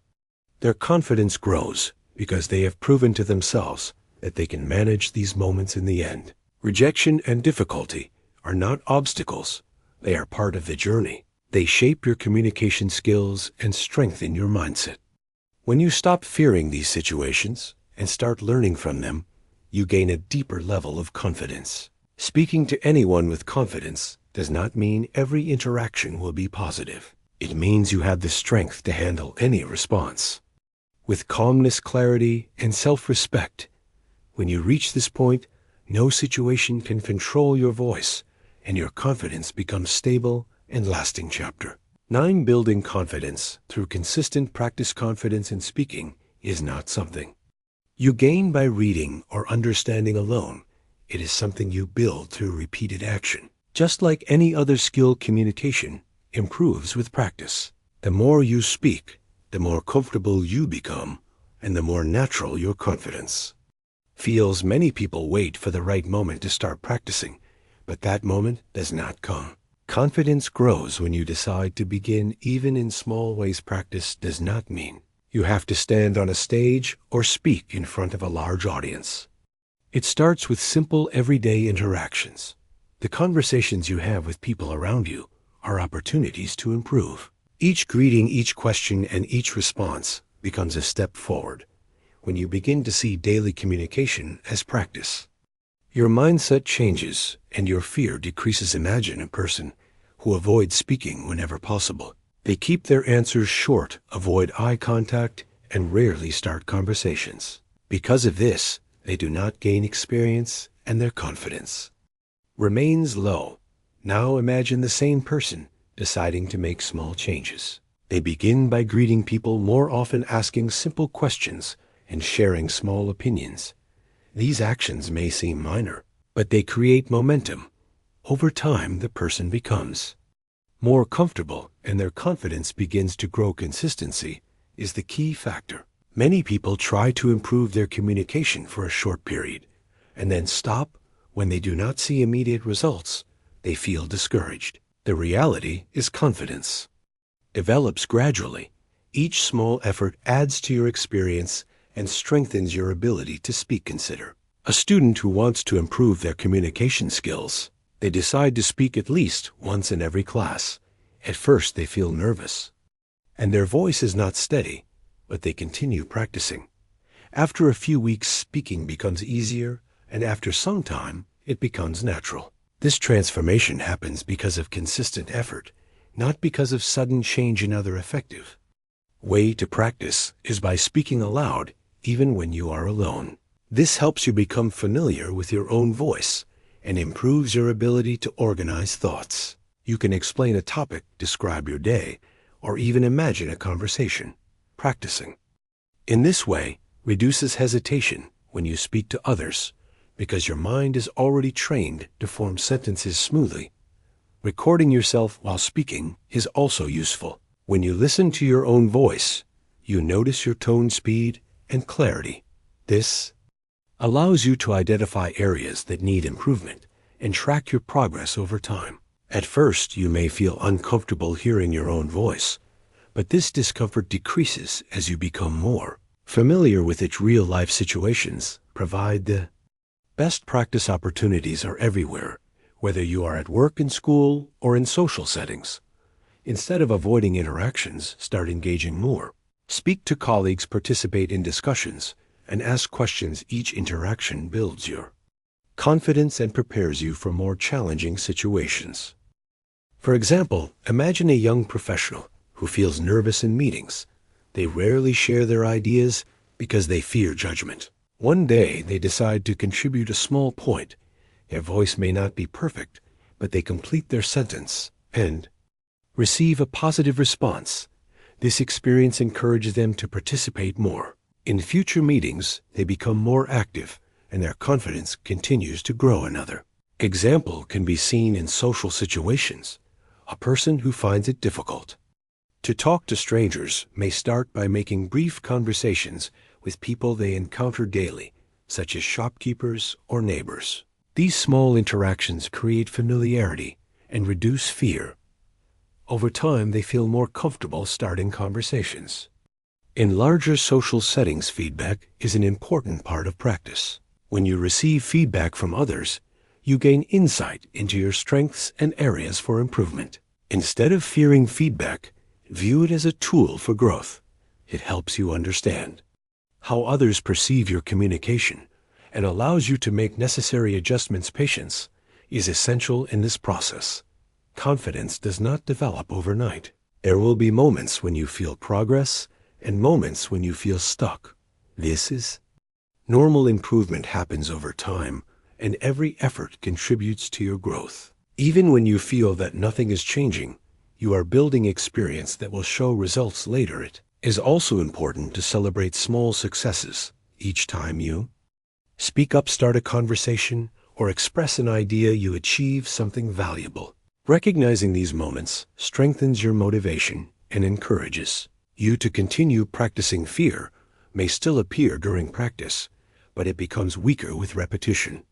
[SPEAKER 1] Their confidence grows because they have proven to themselves that they can manage these moments in the end. Rejection and difficulty are not obstacles. They are part of the journey. They shape your communication skills and strengthen your mindset. When you stop fearing these situations and start learning from them, you gain a deeper level of confidence. Speaking to anyone with confidence does not mean every interaction will be positive. It means you have the strength to handle any response. With calmness, clarity, and self-respect, when you reach this point, no situation can control your voice, and your confidence becomes stable and lasting. Chapter 9. Building confidence through consistent practice. Confidence in speaking is not something you gain by reading or understanding alone. It is something you build through repeated action. Just like any other skill, communication improves with practice. The more you speak, the more comfortable you become, and the more natural your confidence feels. Many people wait for the right moment to start practicing, but that moment does not come. Confidence grows when you decide to begin, even in small ways. Practice does not mean you have to stand on a stage or speak in front of a large audience. It starts with simple, everyday interactions. The conversations you have with people around you are opportunities to improve. Each greeting, each question, and each response becomes a step forward. When you begin to see daily communication as practice, your mindset changes and your fear decreases. Imagine a person who avoids speaking whenever possible. They keep their answers short, avoid eye contact, and rarely start conversations. Because of this, they do not gain experience and their confidence remains low. Now imagine the same person deciding to make small changes. They begin by greeting people more often, asking simple questions, and sharing small opinions. These actions may seem minor, but they create momentum. Over time, the person becomes more comfortable and their confidence begins to grow. Consistency is the key factor. Many people try to improve their communication for a short period and then stop. When they do not see immediate results, they feel discouraged. The reality is confidence develops gradually. Each small effort adds to your experience and strengthens your ability to speak. Consider a student who wants to improve their communication skills. They decide to speak at least once in every class. At first, they feel nervous, and their voice is not steady, but they continue practicing. After a few weeks, speaking becomes easier, and after some time, it becomes natural. This transformation happens because of consistent effort, not because of sudden change. Another effective way to practice is by speaking aloud, even when you are alone. This helps you become familiar with your own voice and improves your ability to organize thoughts. You can explain a topic, describe your day, or even imagine a conversation. Practicing in this way reduces hesitation when you speak to others because your mind is already trained to form sentences smoothly. Recording yourself while speaking is also useful. When you listen to your own voice, you notice your tone, speed, and clarity. This allows you to identify areas that need improvement and track your progress over time. At first, you may feel uncomfortable hearing your own voice, but this discomfort decreases as you become more familiar with its real-life situations. Provide the best practice opportunities are everywhere, whether you are at work, in school, or in social settings. Instead of avoiding interactions, start engaging more. Speak to colleagues, participate in discussions, and ask questions. Each interaction builds your confidence and prepares you for more challenging situations. For example, imagine a young professional who feels nervous in meetings. They rarely share their ideas because they fear judgment. One day, they decide to contribute a small point. Their voice may not be perfect, but they complete their sentence and receive a positive response. This experience encourages them to participate more. In future meetings, they become more active, and their confidence continues to grow. Another example can be seen in social situations. A person who finds it difficult to talk to strangers may start by making brief conversations with people they encounter daily, such as shopkeepers or neighbors. These small interactions create familiarity and reduce fear. Over time, they feel more comfortable starting conversations. In larger social settings, feedback is an important part of practice. When you receive feedback from others, you gain insight into your strengths and areas for improvement. Instead of fearing feedback, view it as a tool for growth. It helps you understand how others perceive your communication and allows you to make necessary adjustments. Patience is essential in this process. Confidence does not develop overnight. There will be moments when you feel progress and moments when you feel stuck. This is normal. Improvement happens over time, and every effort contributes to your growth. Even when you feel that nothing is changing, you are building experience that will show results later. It is also important to celebrate small successes. Each time you speak up, start a conversation, or express an idea, you achieve something valuable. Recognizing these moments strengthens your motivation and encourages you to continue practicing. Fear may still appear during practice, but it becomes weaker with repetition.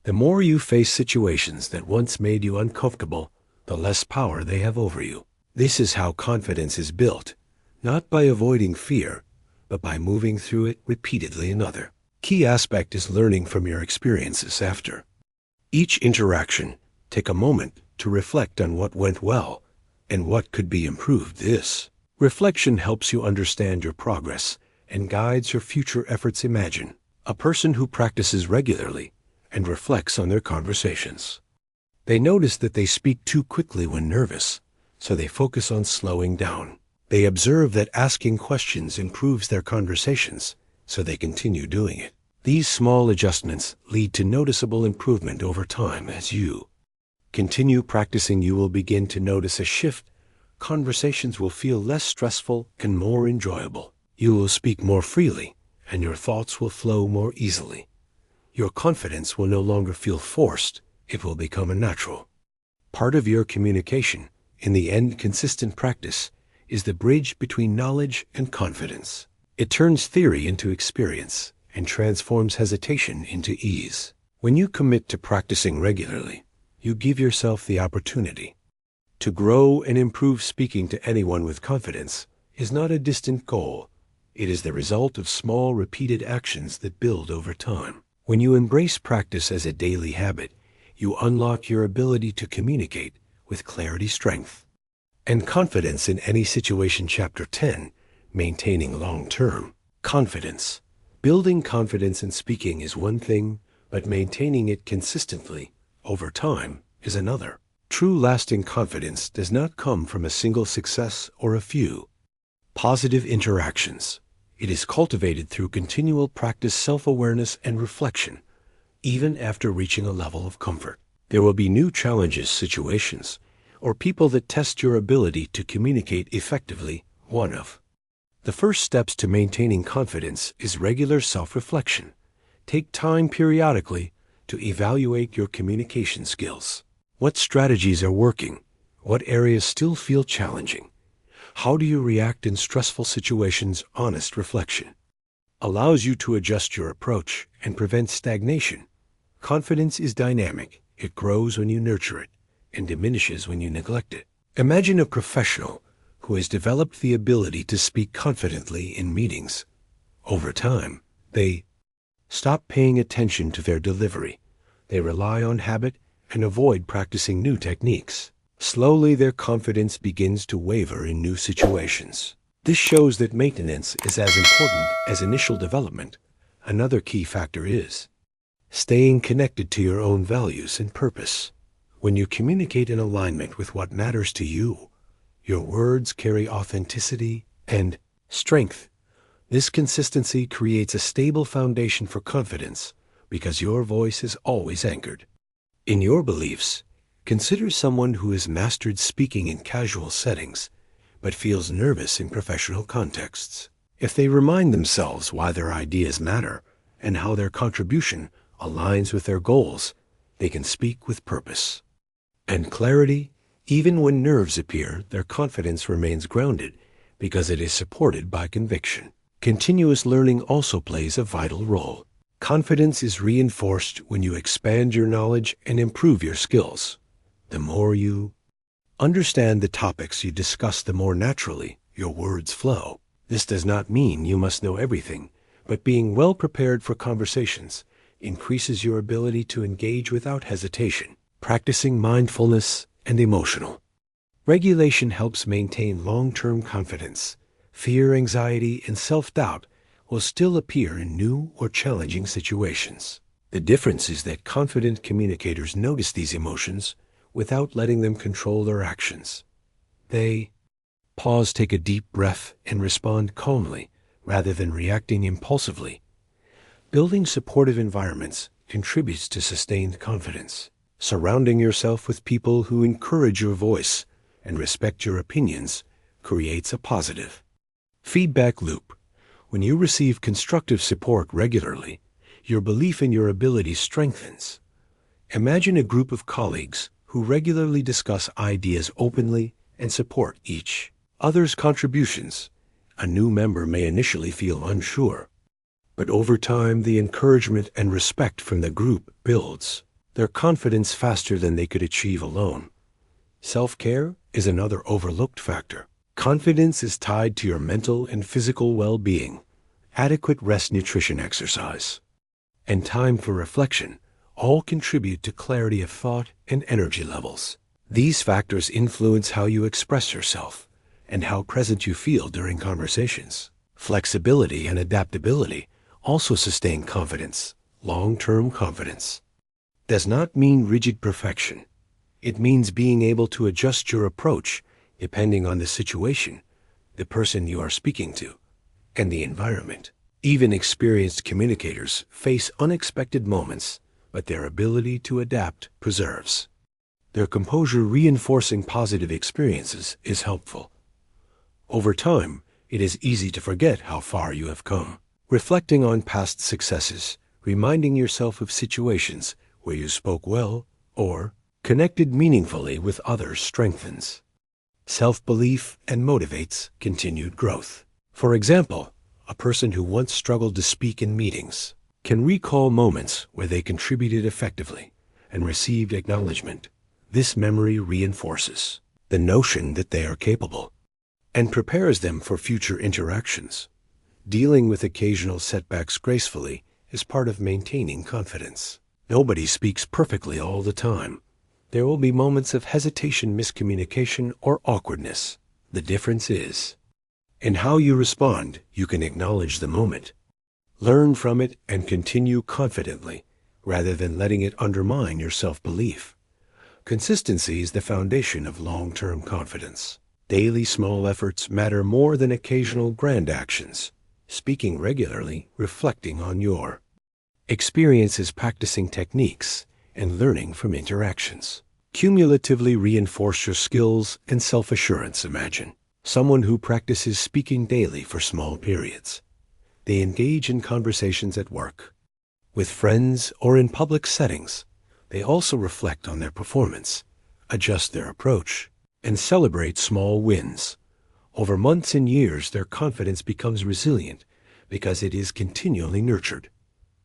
[SPEAKER 1] The more you face situations that once made you uncomfortable, the less power they have over you. This is how confidence is built, not by avoiding fear, but by moving through it repeatedly. Another key aspect is learning from your experiences. After each interaction, take a moment to reflect on what went well and what could be improved. This reflection helps you understand your progress and guides your future efforts. Imagine a person who practices regularly and reflects on their conversations. They notice that they speak too quickly when nervous, so they focus on slowing down. They observe that asking questions improves their conversations, so they continue doing it. These small adjustments lead to noticeable improvement over time. As you continue practicing, you will begin to notice a shift. Conversations will feel less stressful and more enjoyable. You will speak more freely, and your thoughts will flow more easily. Your confidence will no longer feel forced. It will become a natural part of your communication. In the end, consistent practice is the bridge between knowledge and confidence. It turns theory into experience and transforms hesitation into ease. When you commit to practicing regularly, you give yourself the opportunity to grow and improve. Speaking to anyone with confidence is not a distant goal. It is the result of small, repeated actions that build over time. When you embrace practice as a daily habit, you unlock your ability to communicate with clarity, strength, and confidence in any situation. Chapter 10. Maintaining long-term confidence. Building confidence in speaking is one thing, but maintaining it consistently over time is another. True lasting confidence does not come from a single success or a few positive interactions. It is cultivated through continual practice, self-awareness, and reflection. Even after reaching a level of comfort, there will be new challenges, situations, or people that test your ability to communicate effectively. One of the first steps to maintaining confidence is regular self-reflection. Take time periodically to evaluate your communication skills. What strategies are working? What areas still feel challenging? How do you react in stressful situations? Honest reflection allows you to adjust your approach and prevent stagnation. Confidence is dynamic. It grows when you nurture it, and diminishes when you neglect it. Imagine a professional who has developed the ability to speak confidently in meetings. Over time, they stop paying attention to their delivery. They rely on habit and avoid practicing new techniques. Slowly, their confidence begins to waver in new situations. This shows that maintenance is as important as initial development. Another key factor is staying connected to your own values and purpose. When you communicate in alignment with what matters to you, your words carry authenticity and strength. This consistency creates a stable foundation for confidence because your voice is always anchored in your beliefs. Consider someone who has mastered speaking in casual settings but feels nervous in professional contexts. If they remind themselves why their ideas matter and how their contribution aligns with their goals, they can speak with purpose and clarity. Even when nerves appear, their confidence remains grounded because it is supported by conviction. Continuous learning also plays a vital role. Confidence is reinforced when you expand your knowledge and improve your skills. The more you understand the topics you discuss, the more naturally your words flow. This does not mean you must know everything, but being well prepared for conversations increases your ability to engage without hesitation. Practicing mindfulness and emotional regulation helps maintain long-term confidence. Fear, anxiety, and self-doubt will still appear in new or challenging situations. The difference is that confident communicators notice these emotions without letting them control their actions. They pause, take a deep breath, and respond calmly rather than reacting impulsively. Building supportive environments contributes to sustained confidence. Surrounding yourself with people who encourage your voice and respect your opinions creates a positive feedback loop. When you receive constructive support regularly, your belief in your abilities strengthens. Imagine a group of colleagues who regularly discuss ideas openly and support each other's contributions. A new member may initially feel unsure, but over time the encouragement and respect from the group builds their confidence faster than they could achieve alone. Self-care is another overlooked factor. Confidence is tied to your mental and physical well-being. Adequate rest, nutrition, exercise, and time for reflection all contribute to clarity of thought and energy levels. These factors influence how you express yourself and how present you feel during conversations. Flexibility and adaptability also sustain confidence. Long-term confidence does not mean rigid perfection. It means being able to adjust your approach depending on the situation, the person you are speaking to, and the environment. Even experienced communicators face unexpected moments, but their ability to adapt preserves their composure. Reinforcing positive experiences is helpful. Over time, it is easy to forget how far you have come. Reflecting on past successes, reminding yourself of situations where you spoke well or connected meaningfully with others strengthens self-belief and motivates continued growth. For example, a person who once struggled to speak in meetings can recall moments where they contributed effectively and received acknowledgement. This memory reinforces the notion that they are capable and prepares them for future interactions. Dealing with occasional setbacks gracefully is part of maintaining confidence. Nobody speaks perfectly all the time. There will be moments of hesitation, miscommunication, or awkwardness. The difference is in how you respond. You can acknowledge the moment, learn from it, and continue confidently rather than letting it undermine your self-belief. Consistency is the foundation of long-term confidence. Daily small efforts matter more than occasional grand actions. Speaking regularly, reflecting on your experiences, practicing techniques, and learning from interactions cumulatively reinforce your skills and self-assurance. Imagine someone who practices speaking daily for small periods. They engage in conversations at work, with friends, or in public settings. They also reflect on their performance, adjust their approach, and celebrate small wins. Over months and years, their confidence becomes resilient because it is continually nurtured.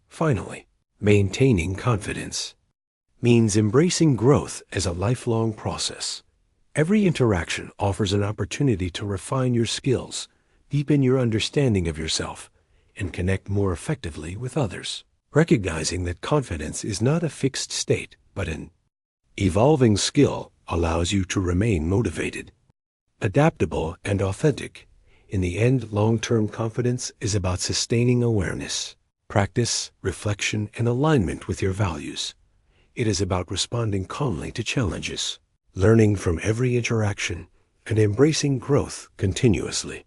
[SPEAKER 1] Finally, maintaining confidence means embracing growth as a lifelong process. Every interaction offers an opportunity to refine your skills, deepen your understanding of yourself, and connect more effectively with others. Recognizing that confidence is not a fixed state, but an evolving skill allows you to remain motivated, adaptable, and authentic. In the end, long-term confidence is about sustaining awareness, practice, reflection, and alignment with your values. It is about responding calmly to challenges, learning from every interaction, and embracing growth continuously.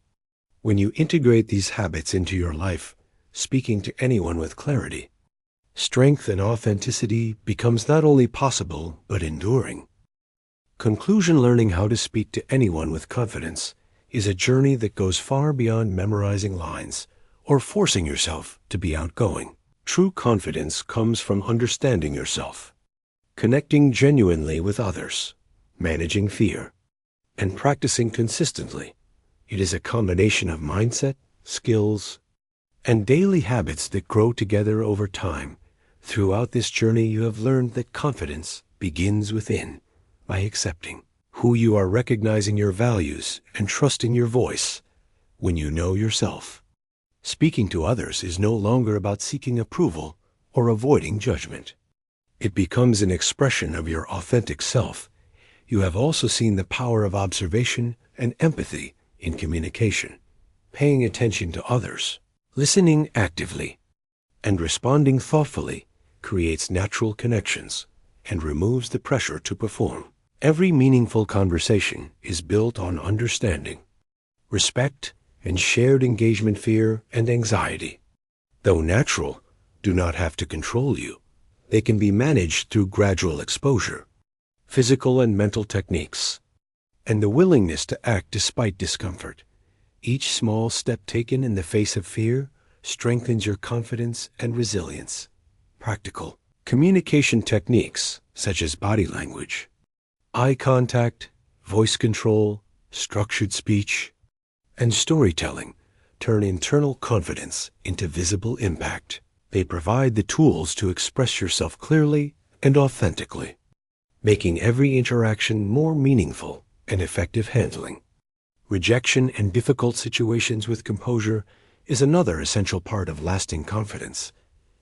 [SPEAKER 1] When you integrate these habits into your life, speaking to anyone with clarity, strength, and authenticity becomes not only possible, but enduring. Conclusion: learning how to speak to anyone with confidence is a journey that goes far beyond memorizing lines or forcing yourself to be outgoing. True confidence comes from understanding yourself, connecting genuinely with others, managing fear, and practicing consistently. It is a combination of mindset, skills, and daily habits that grow together over time. Throughout this journey, you have learned that confidence begins within, by accepting who you are, recognizing your values, and trusting your voice. When you know yourself, speaking to others is no longer about seeking approval or avoiding judgment. It becomes an expression of your authentic self. You have also seen the power of observation and empathy in communication. Paying attention to others, listening actively, and responding thoughtfully creates natural connections and removes the pressure to perform. Every meaningful conversation is built on understanding, respect, and shared engagement. Fear and anxiety, though natural, do not have to control you. They can be managed through gradual exposure, physical and mental techniques, and the willingness to act despite discomfort. Each small step taken in the face of fear strengthens your confidence and resilience. Practical communication techniques such as body language, eye contact, voice control, structured speech, and storytelling turn internal confidence into visible impact. They provide the tools to express yourself clearly and authentically, making every interaction more meaningful and effective. Handling rejection and difficult situations with composure is another essential part of lasting confidence.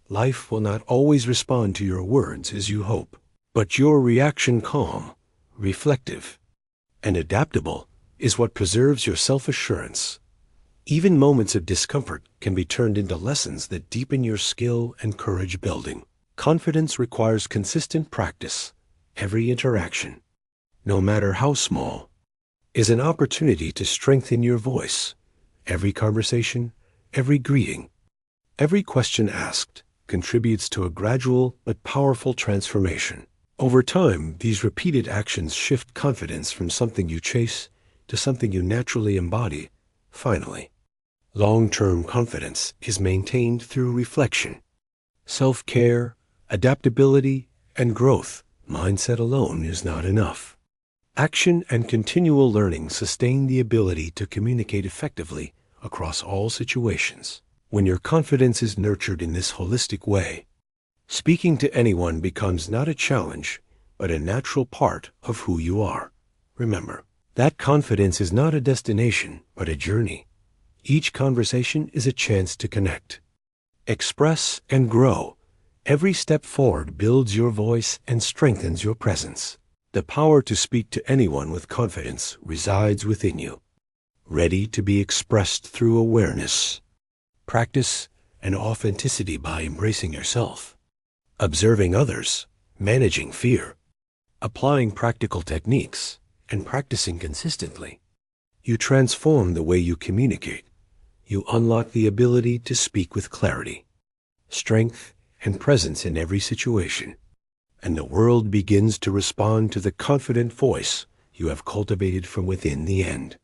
[SPEAKER 1] Life will not always respond to your words as you hope, but your reaction, calm, reflective, and adaptable, is what preserves your self-assurance. Even moments of discomfort can be turned into lessons that deepen your skill and courage building. Confidence requires consistent practice. Every interaction, no matter how small, is an opportunity to strengthen your voice. Every conversation, every greeting, every question asked contributes to a gradual but powerful transformation. Over time, these repeated actions shift confidence from something you chase to something you naturally embody. Finally, long-term confidence is maintained through reflection, self-care, adaptability, and growth. Mindset alone is not enough. Action and continual learning sustain the ability to communicate effectively across all situations. When your confidence is nurtured in this holistic way, speaking to anyone becomes not a challenge, but a natural part of who you are. Remember, that confidence is not a destination, but a journey. Each conversation is a chance to connect, express, and grow. Every step forward builds your voice and strengthens your presence. The power to speak to anyone with confidence resides within you, ready to be expressed through awareness, practice, and authenticity. By embracing yourself, observing others, managing fear, applying practical techniques, and practicing consistently, you transform the way you communicate. You unlock the ability to speak with clarity, strength, and presence in every situation, and the world begins to respond to the confident voice you have cultivated from within. The end.